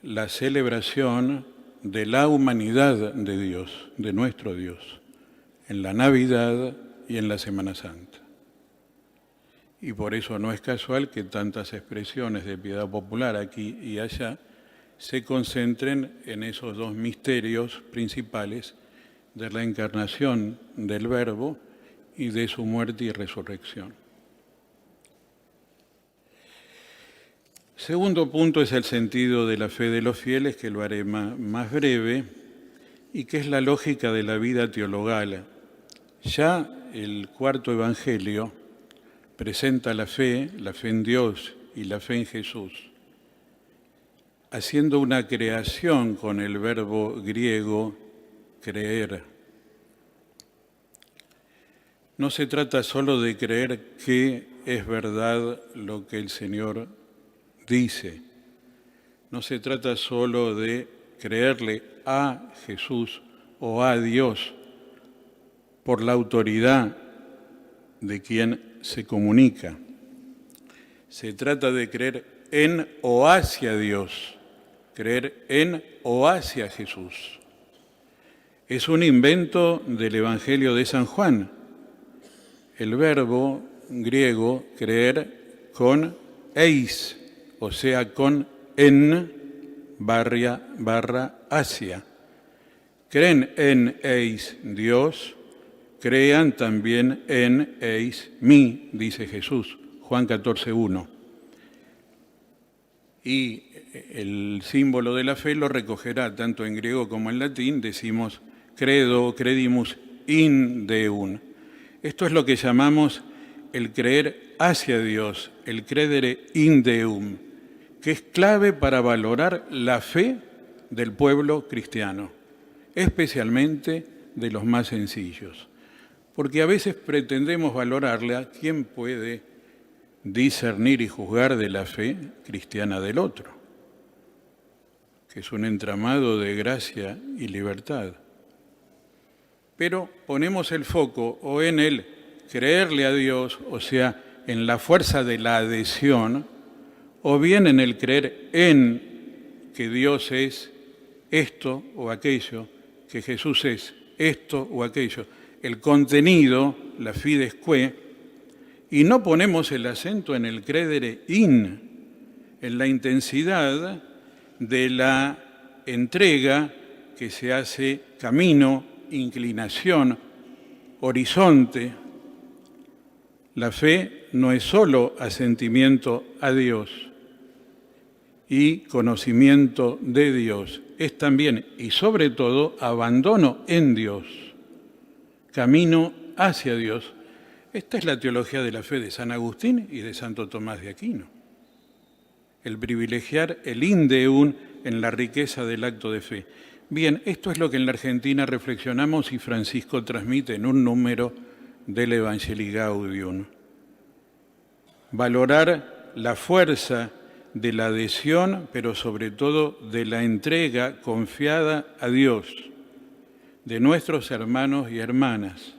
la celebración de la humanidad de Dios, de nuestro Dios, en la Navidad y en la Semana Santa. Y por eso no es casual que tantas expresiones de piedad popular aquí y allá se concentren en esos dos misterios principales de la encarnación del Verbo y de su muerte y resurrección. Segundo punto es el sentido de la fe de los fieles, que lo haré más breve, y que es la lógica de la vida teologal. Ya el cuarto Evangelio presenta la fe en Dios y la fe en Jesús, haciendo una creación con el verbo griego creer. No se trata solo de creer que es verdad lo que el Señor dice. No se trata solo de creerle a Jesús o a Dios por la autoridad de quien se comunica. Se trata de creer en o hacia Dios, creer en o hacia Jesús. Es un invento del Evangelio de San Juan. El verbo griego creer con eis, o sea, con en barra hacia. Creen en eis Dios, crean también en eis mí, dice Jesús, Juan 14:1. Y el símbolo de la fe lo recogerá tanto en griego como en latín, decimos credo, credimus in Deum. Esto es lo que llamamos el creer hacia Dios, el credere in Deum, que es clave para valorar la fe del pueblo cristiano, especialmente de los más sencillos. Porque a veces pretendemos valorarla. ¿Quién puede discernir y juzgar de la fe cristiana del otro? Que es un entramado de gracia y libertad. Pero ponemos el foco o en el creerle a Dios, o sea, en la fuerza de la adhesión, o bien en el creer en que Dios es esto o aquello, que Jesús es esto o aquello, el contenido, la fides que, y no ponemos el acento en el credere in, en la intensidad de la entrega que se hace camino, inclinación, horizonte. La fe no es solo asentimiento a Dios y conocimiento de Dios, es también y sobre todo abandono en Dios, camino hacia Dios. Esta es la teología de la fe de San Agustín y de Santo Tomás de Aquino. El privilegiar el in Deum en la riqueza del acto de fe. Bien, esto es lo que en la Argentina reflexionamos y Francisco transmite en un número del Evangelii Gaudium. Valorar la fuerza de la adhesión, pero sobre todo de la entrega confiada a Dios, de nuestros hermanos y hermanas,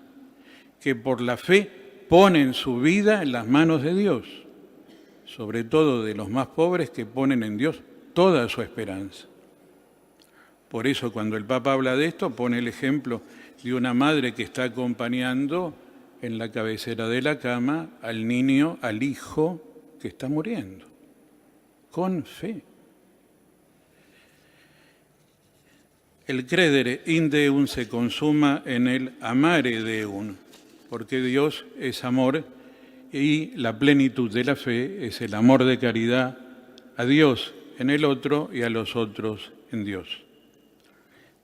que por la fe ponen su vida en las manos de Dios, sobre todo de los más pobres que ponen en Dios toda su esperanza. Por eso cuando el Papa habla de esto, pone el ejemplo de una madre que está acompañando en la cabecera de la cama al niño, al hijo que está muriendo, con fe. El credere in Deum se consuma en el amare Deum, porque Dios es amor y la plenitud de la fe es el amor de caridad a Dios en el otro y a los otros en Dios.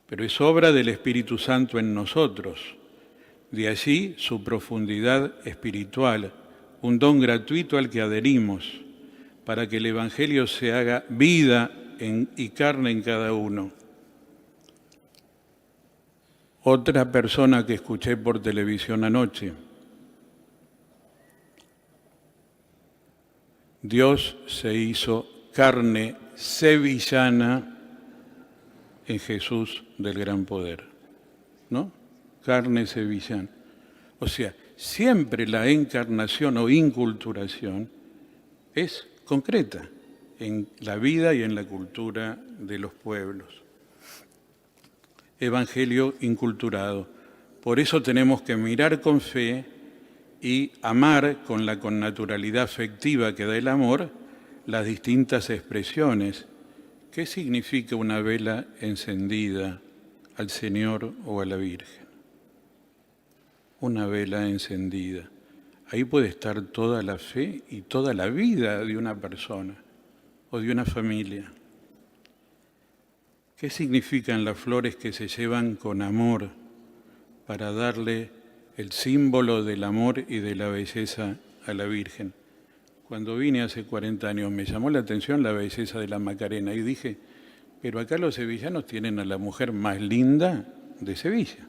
Pero es obra del Espíritu Santo en nosotros. De allí su profundidad espiritual, un don gratuito al que adherimos, para que el Evangelio se haga vida y carne en cada uno. Otra persona que escuché por televisión anoche Dios se hizo carne sevillana en Jesús del gran poder, ¿no? Carne sevillana. O sea, siempre la encarnación o inculturación es concreta en la vida y en la cultura de los pueblos. Evangelio inculturado. Por eso tenemos que mirar con fe y amar con la connaturalidad afectiva que da el amor las distintas expresiones. ¿Qué significa una vela encendida al Señor o a la Virgen? Una vela encendida. Ahí puede estar toda la fe y toda la vida de una persona o de una familia. ¿Qué significan las flores que se llevan con amor para darle el símbolo del amor y de la belleza a la Virgen? Cuando vine hace 40 años me llamó la atención la belleza de la Macarena y dije, pero acá los sevillanos tienen a la mujer más linda de Sevilla.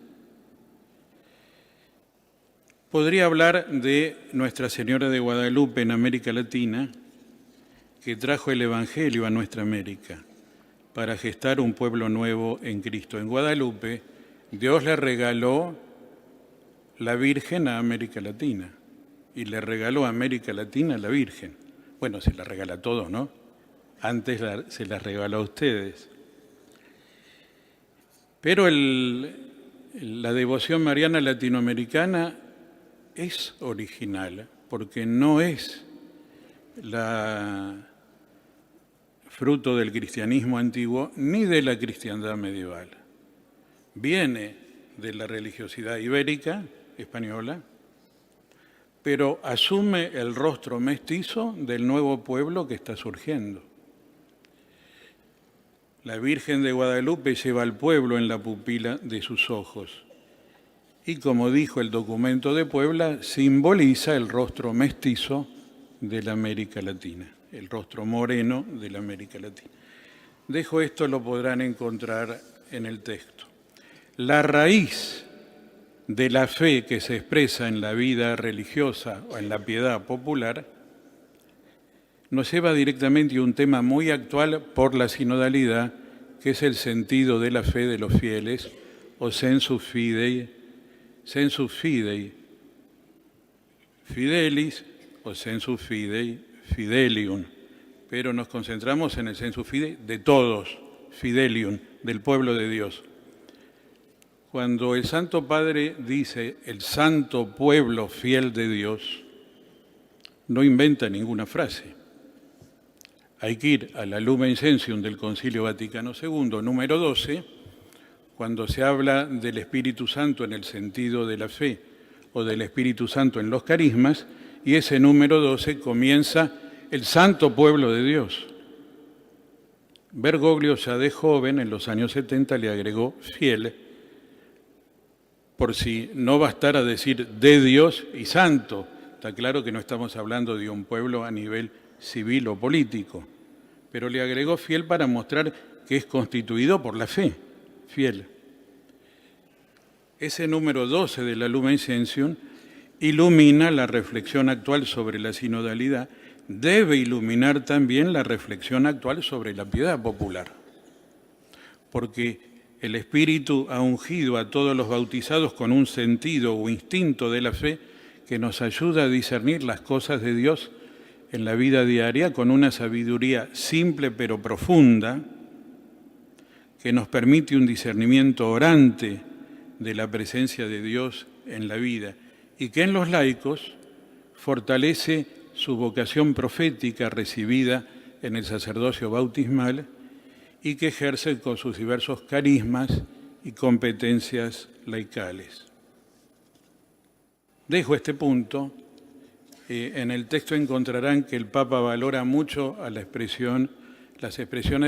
Podría hablar de Nuestra Señora de Guadalupe en América Latina, que trajo el Evangelio a nuestra América para gestar un pueblo nuevo en Cristo. En Guadalupe, Dios le regaló la Virgen a América Latina y le regaló a América Latina la Virgen. Bueno, se la regala a todos, ¿no? Antes se la regaló a ustedes. Pero la devoción mariana latinoamericana es original, porque no es fruto del cristianismo antiguo ni de la cristiandad medieval. Viene de la religiosidad ibérica, española, pero asume el rostro mestizo del nuevo pueblo que está surgiendo. La Virgen de Guadalupe lleva al pueblo en la pupila de sus ojos y, como dijo el documento de Puebla, simboliza el rostro mestizo de la América Latina, el rostro moreno de la América Latina. Dejo esto, lo podrán encontrar en el texto. La raíz de la fe que se expresa en la vida religiosa o en la piedad popular nos lleva directamente a un tema muy actual por la sinodalidad, que es el sentido de la fe de los fieles, o sensus fidei, fidelis o sensus fidei, fidelium, pero nos concentramos en el sensus fidei de todos, fidelium, del pueblo de Dios. Cuando el Santo Padre dice el santo pueblo fiel de Dios, no inventa ninguna frase. Hay que ir a la Lumen Gentium del Concilio Vaticano II, número 12, cuando se habla del Espíritu Santo en el sentido de la fe o del Espíritu Santo en los carismas, y ese número 12 comienza el santo pueblo de Dios. Bergoglio, ya de joven, en los años 70, le agregó fiel, por si no bastara decir de Dios y santo. Está claro que no estamos hablando de un pueblo a nivel civil o político, pero le agregó fiel para mostrar que es constituido por la fe, fiel. Ese número 12 de la Lumen Gentium ilumina la reflexión actual sobre la sinodalidad, debe iluminar también la reflexión actual sobre la piedad popular, porque el Espíritu ha ungido a todos los bautizados con un sentido o instinto de la fe que nos ayuda a discernir las cosas de Dios en la vida diaria con una sabiduría simple pero profunda, que nos permite un discernimiento orante de la presencia de Dios en la vida, y que en los laicos fortalece su vocación profética recibida en el sacerdocio bautismal y que ejerce con sus diversos carismas y competencias laicales. Dejo este punto. En el texto encontrarán que el Papa valora mucho a las expresiones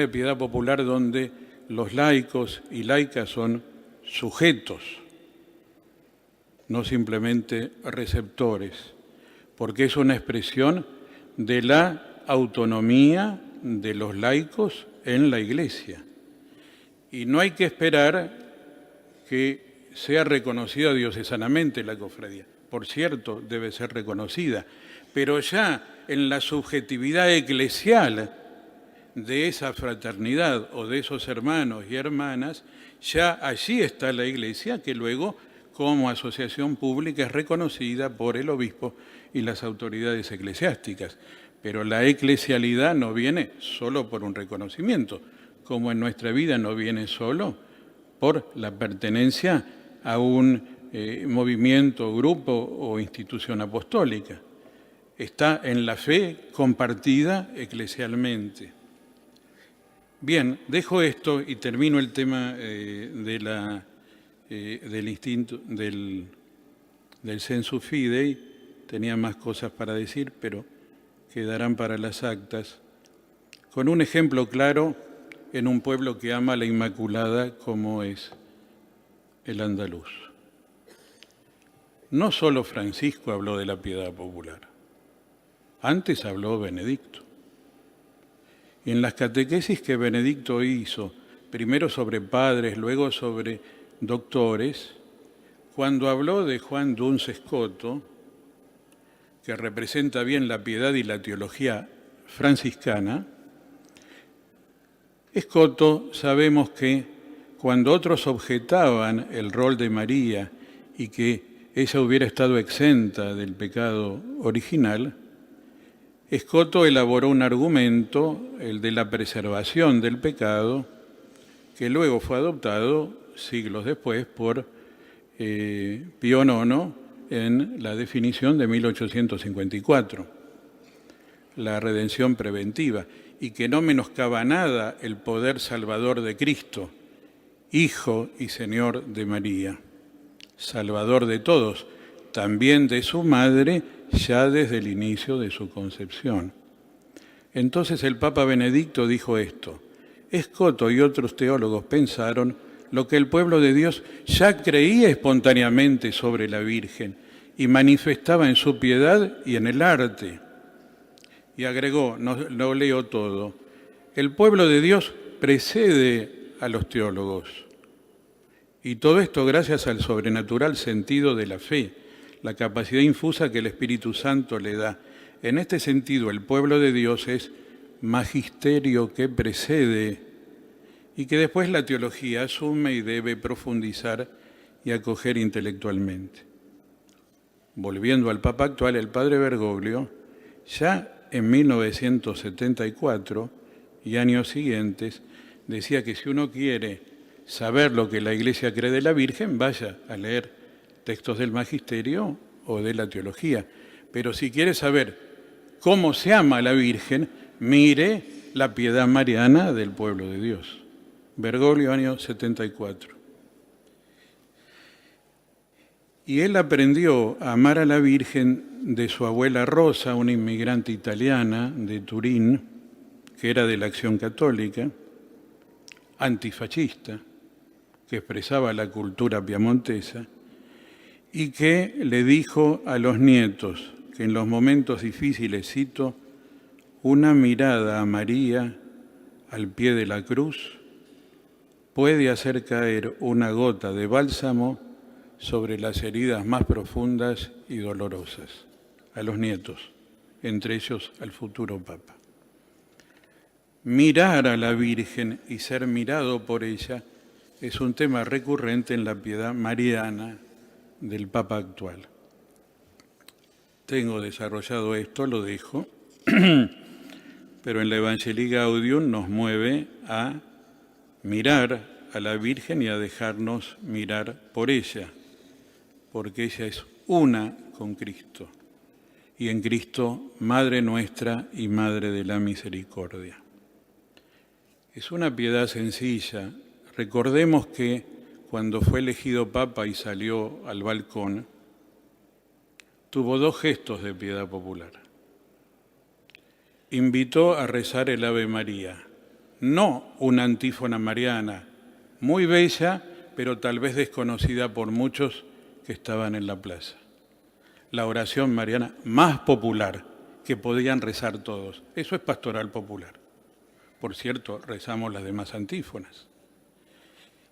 de piedad popular donde los laicos y laicas son sujetos, no simplemente receptores, porque es una expresión de la autonomía de los laicos en la Iglesia. Y no hay que esperar que sea reconocida diocesanamente la cofradía. Por cierto, debe ser reconocida, pero ya en la subjetividad eclesial de esa fraternidad o de esos hermanos y hermanas, ya allí está la Iglesia, que luego, como asociación pública, es reconocida por el obispo y las autoridades eclesiásticas. Pero la eclesialidad no viene solo por un reconocimiento, como en nuestra vida no viene solo por la pertenencia a un movimiento, grupo o institución apostólica. Está en la fe compartida eclesialmente. Bien, dejo esto y termino el tema del sensu fidei. Tenía más cosas para decir, pero quedarán para las actas. Con un ejemplo claro en un pueblo que ama a la Inmaculada como es el andaluz. No solo Francisco habló de la piedad popular, antes habló Benedicto. Y en las catequesis que Benedicto hizo, primero sobre padres, luego sobre doctores, cuando habló de Juan Duns Scoto, que representa bien la piedad y la teología franciscana, Scoto sabemos que cuando otros objetaban el rol de María y que ella hubiera estado exenta del pecado original, Scoto elaboró un argumento, el de la preservación del pecado, que luego fue adoptado siglos después por Pío IX en la definición de 1854, la redención preventiva, y que no menoscaba nada el poder salvador de Cristo, Hijo y Señor de María, Salvador de todos, también de su madre, ya desde el inicio de su concepción. Entonces el Papa Benedicto dijo esto: Scoto y otros teólogos pensaron lo que el pueblo de Dios ya creía espontáneamente sobre la Virgen y manifestaba en su piedad y en el arte. Y agregó, no lo leo todo, el pueblo de Dios precede a los teólogos. Y todo esto gracias al sobrenatural sentido de la fe, la capacidad infusa que el Espíritu Santo le da. En este sentido, el pueblo de Dios es magisterio que precede y que después la teología asume y debe profundizar y acoger intelectualmente. Volviendo al Papa actual, el padre Bergoglio, ya en 1974 y años siguientes, decía que si uno quiere saber lo que la Iglesia cree de la Virgen, vaya a leer textos del magisterio o de la teología. Pero si quiere saber cómo se ama a la Virgen, mire la piedad mariana del pueblo de Dios. Bergoglio, año 74. Y él aprendió a amar a la Virgen de su abuela Rosa, una inmigrante italiana de Turín, que era de la Acción Católica, antifascista, que expresaba la cultura piamontesa, y que le dijo a los nietos que en los momentos difíciles, cito, una mirada a María al pie de la cruz puede hacer caer una gota de bálsamo sobre las heridas más profundas y dolorosas. A los nietos, entre ellos al futuro Papa. Mirar a la Virgen y ser mirado por ella es un tema recurrente en la piedad mariana del Papa actual. Tengo desarrollado esto, lo dejo, pero en la Evangelii Gaudium nos mueve a mirar a la Virgen y a dejarnos mirar por ella, porque ella es una con Cristo, y en Cristo, Madre nuestra y Madre de la Misericordia. Es una piedad sencilla. Recordemos que cuando fue elegido Papa y salió al balcón, tuvo dos gestos de piedad popular. Invitó a rezar el Ave María, no una antífona mariana, muy bella, pero tal vez desconocida por muchos que estaban en la plaza. La oración mariana más popular que podían rezar todos. Eso es pastoral popular. Por cierto, rezamos las demás antífonas.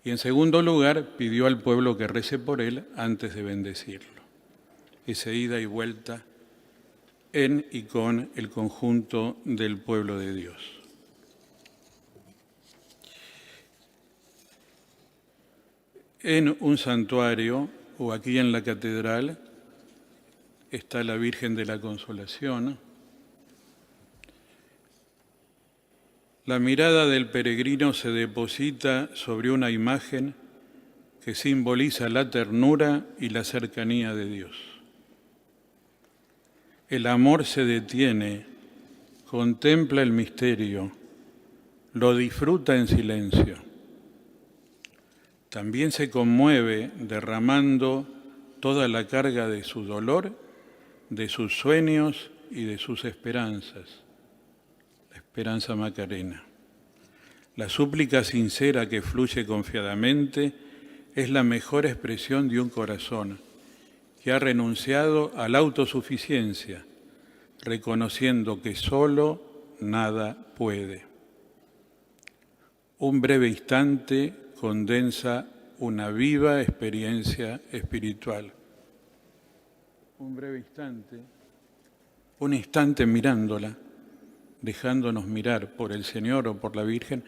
Y en segundo lugar, pidió al pueblo que rece por él antes de bendecirlo. Esa ida y vuelta en y con el conjunto del pueblo de Dios. En un santuario o aquí en la catedral está la Virgen de la Consolación. La mirada del peregrino se deposita sobre una imagen que simboliza la ternura y la cercanía de Dios. El amor se detiene, contempla el misterio, lo disfruta en silencio. También se conmueve derramando toda la carga de su dolor, de sus sueños y de sus esperanzas. La esperanza macarena. La súplica sincera que fluye confiadamente es la mejor expresión de un corazón que ha renunciado a la autosuficiencia, reconociendo que solo nada puede. Un breve instante condensa una viva experiencia espiritual. Un breve instante, un instante mirándola, dejándonos mirar por el Señor o por la Virgen,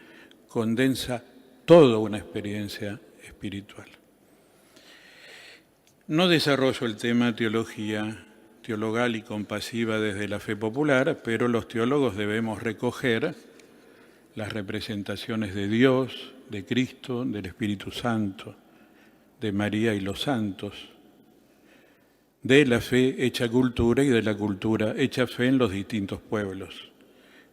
condensa toda una experiencia espiritual. No desarrollo el tema teología teologal y compasiva desde la fe popular, pero los teólogos debemos recoger las representaciones de Dios, de Cristo, del Espíritu Santo, de María y los santos, de la fe hecha cultura y de la cultura hecha fe en los distintos pueblos.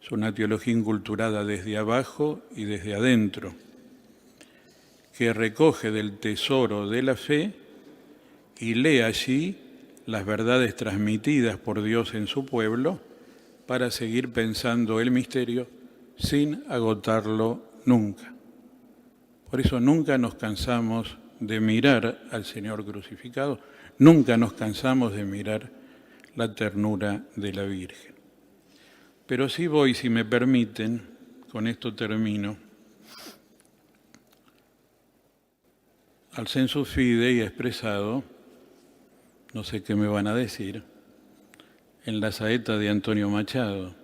Es una teología inculturada desde abajo y desde adentro, que recoge del tesoro de la fe y lee allí las verdades transmitidas por Dios en su pueblo para seguir pensando el misterio sin agotarlo nunca. Por eso nunca nos cansamos de mirar al Señor crucificado, nunca nos cansamos de mirar la ternura de la Virgen. Pero sí voy, si me permiten, con esto termino, al sensus fidei expresado, no sé qué me van a decir, en la saeta de Antonio Machado,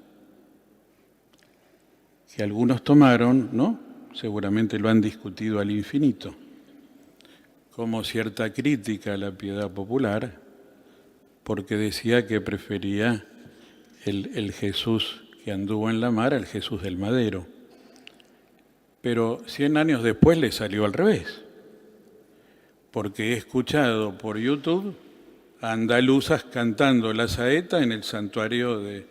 que algunos tomaron, ¿no? Seguramente lo han discutido al infinito, como cierta crítica a la piedad popular, porque decía que prefería el Jesús que anduvo en la mar al Jesús del madero. Pero 100 años después le salió al revés, porque he escuchado por YouTube a andaluzas cantando la saeta en el santuario de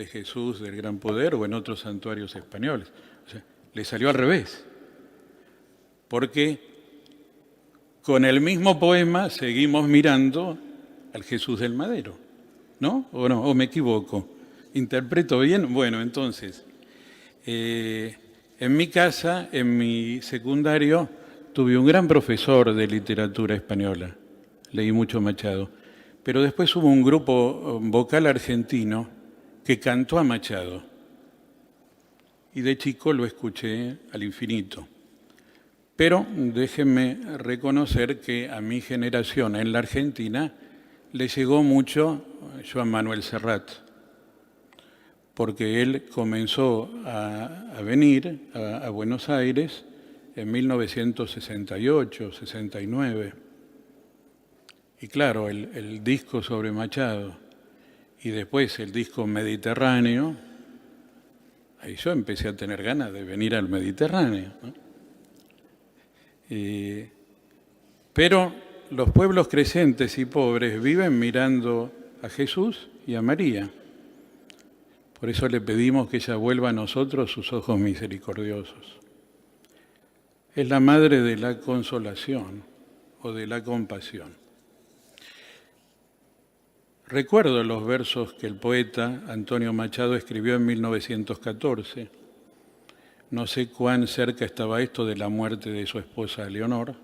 Jesús del Gran Poder o en otros santuarios españoles. O sea, le salió al revés, porque con el mismo poema seguimos mirando al Jesús del madero, ¿no? ¿O no? ¿O me equivoco? ¿Interpreto bien? Bueno, entonces, en mi casa, en mi secundario, tuve un gran profesor de literatura española. Leí mucho Machado. Pero después hubo un grupo vocal argentino que cantó a Machado. Y de chico lo escuché al infinito. Pero déjenme reconocer que a mi generación en la Argentina le llegó mucho Joan Manuel Serrat, porque él comenzó a venir a Buenos Aires en 1968, 69. Y claro, el disco sobre Machado y después el disco Mediterráneo, ahí yo empecé a tener ganas de venir al Mediterráneo, ¿no? Pero los pueblos crecientes y pobres viven mirando a Jesús y a María. Por eso le pedimos que ella vuelva a nosotros sus ojos misericordiosos. Es la madre de la consolación o de la compasión. Recuerdo los versos que el poeta Antonio Machado escribió en 1914. No sé cuán cerca estaba esto de la muerte de su esposa Leonor,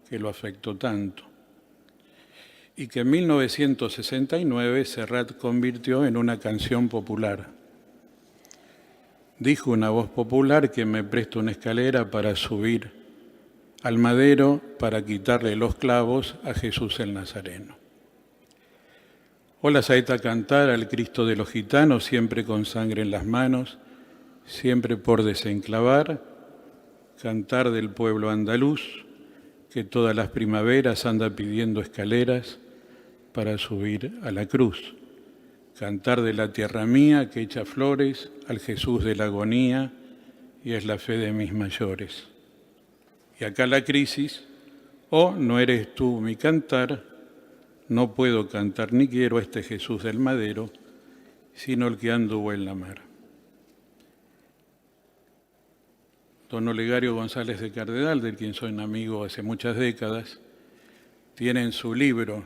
que lo afectó tanto, y que en 1969 Serrat convirtió en una canción popular. Dijo una voz popular que me presta una escalera para subir al madero para quitarle los clavos a Jesús el Nazareno. O la saeta cantar al Cristo de los gitanos, siempre con sangre en las manos, siempre por desenclavar, cantar del pueblo andaluz, que todas las primaveras anda pidiendo escaleras para subir a la cruz. Cantar de la tierra mía que echa flores al Jesús de la agonía y es la fe de mis mayores. Y acá la crisis, oh, no eres tú mi cantar, no puedo cantar ni quiero a este Jesús del madero, sino el que anduvo en la mar. Don Olegario González de Cardedal, de quien soy un amigo hace muchas décadas, tiene en su libro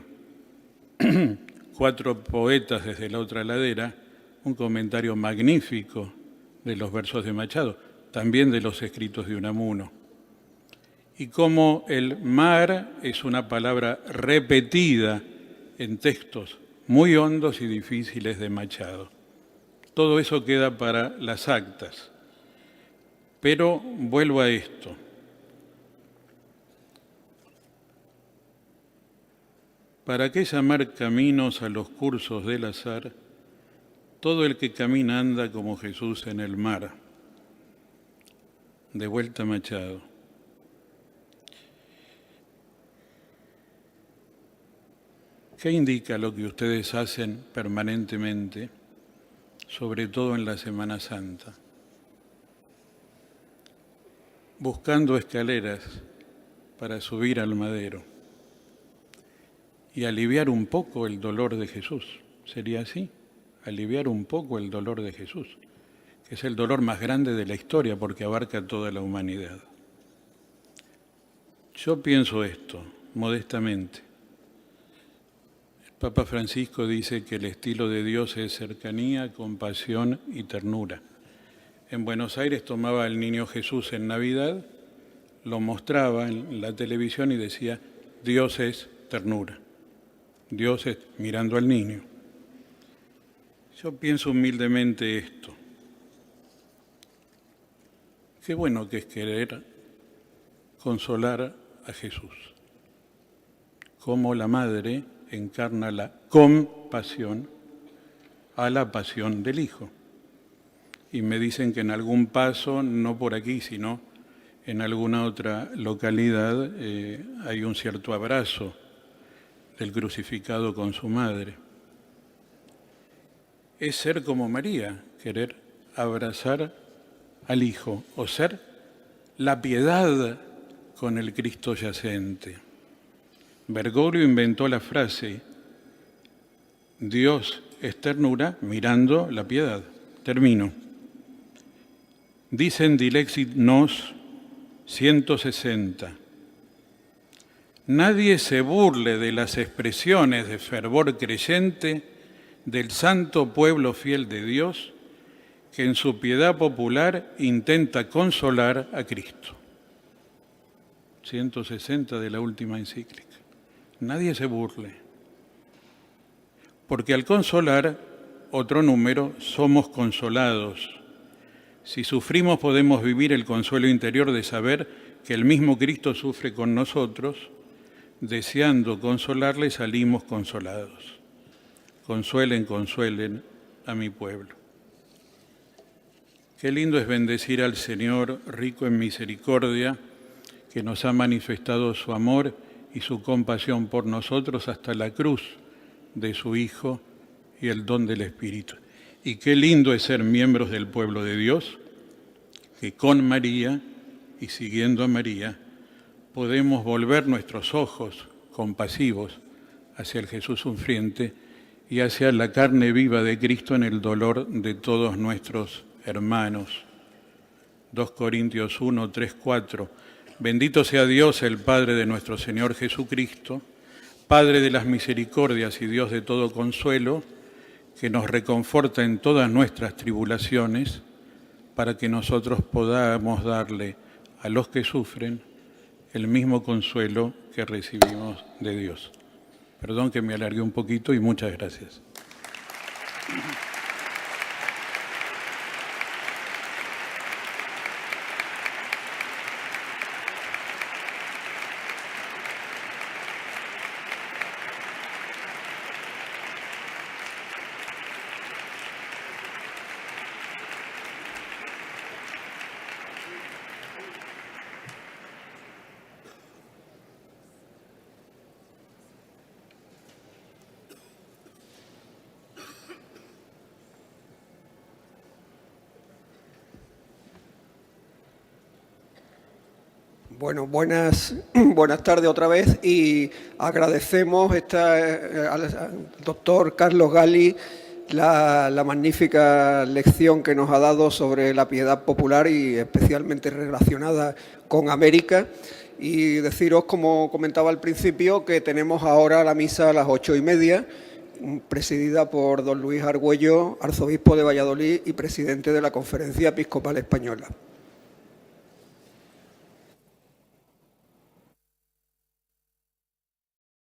4 poetas desde la otra ladera, un comentario magnífico de los versos de Machado, también de los escritos de Unamuno. Y cómo el mar es una palabra repetida en textos muy hondos y difíciles de Machado. Todo eso queda para las actas. Pero vuelvo a esto. ¿Para qué llamar caminos a los cursos del azar? Todo el que camina anda como Jesús en el mar. De vuelta Machado. ¿Qué indica lo que ustedes hacen permanentemente, sobre todo en la Semana Santa? Buscando escaleras para subir al madero y aliviar un poco el dolor de Jesús. ¿Sería así? Aliviar un poco el dolor de Jesús, que es el dolor más grande de la historia porque abarca toda la humanidad. Yo pienso esto, modestamente. El Papa Francisco dice que el estilo de Dios es cercanía, compasión y ternura. En Buenos Aires tomaba al niño Jesús en Navidad, lo mostraba en la televisión y decía, Dios es ternura. Dios es mirando al niño. Yo pienso humildemente esto. Qué bueno que es querer consolar a Jesús. Como la madre encarna la compasión a la pasión del Hijo. Y me dicen que en algún paso, no por aquí, sino en alguna otra localidad, hay un cierto abrazo del crucificado con su madre. Es ser como María, querer abrazar al Hijo, o ser la piedad con el Cristo yacente. Bergoglio inventó la frase, Dios es ternura mirando la piedad. Termino. Dicen Dilexit Nos 160. Nadie se burle de las expresiones de fervor creyente del santo pueblo fiel de Dios que en su piedad popular intenta consolar a Cristo. 160 de la última encíclica. Nadie se burle. Porque al consolar, otro número, somos consolados. Si sufrimos podemos vivir el consuelo interior de saber que el mismo Cristo sufre con nosotros, deseando consolarle salimos consolados. Consuelen, consuelen a mi pueblo. Qué lindo es bendecir al Señor, rico en misericordia, que nos ha manifestado su amor y su compasión por nosotros hasta la cruz de su Hijo y el don del Espíritu. Y qué lindo es ser miembros del pueblo de Dios, que con María y siguiendo a María podemos volver nuestros ojos compasivos hacia el Jesús sufriente y hacia la carne viva de Cristo en el dolor de todos nuestros hermanos. 2 Corintios 1, 3, 4. Bendito sea Dios, el Padre de nuestro Señor Jesucristo, Padre de las misericordias y Dios de todo consuelo, que nos reconforta en todas nuestras tribulaciones, para que nosotros podamos darle a los que sufren el mismo consuelo que recibimos de Dios. Perdón que me alargué un poquito y muchas gracias. Bueno, buenas tardes otra vez y agradecemos al doctor Carlos Gali la magnífica lección que nos ha dado sobre la piedad popular y especialmente relacionada con América. Y deciros, como comentaba al principio, que tenemos ahora la misa a las 8:30, presidida por don Luis Argüello, arzobispo de Valladolid y presidente de la Conferencia Episcopal Española.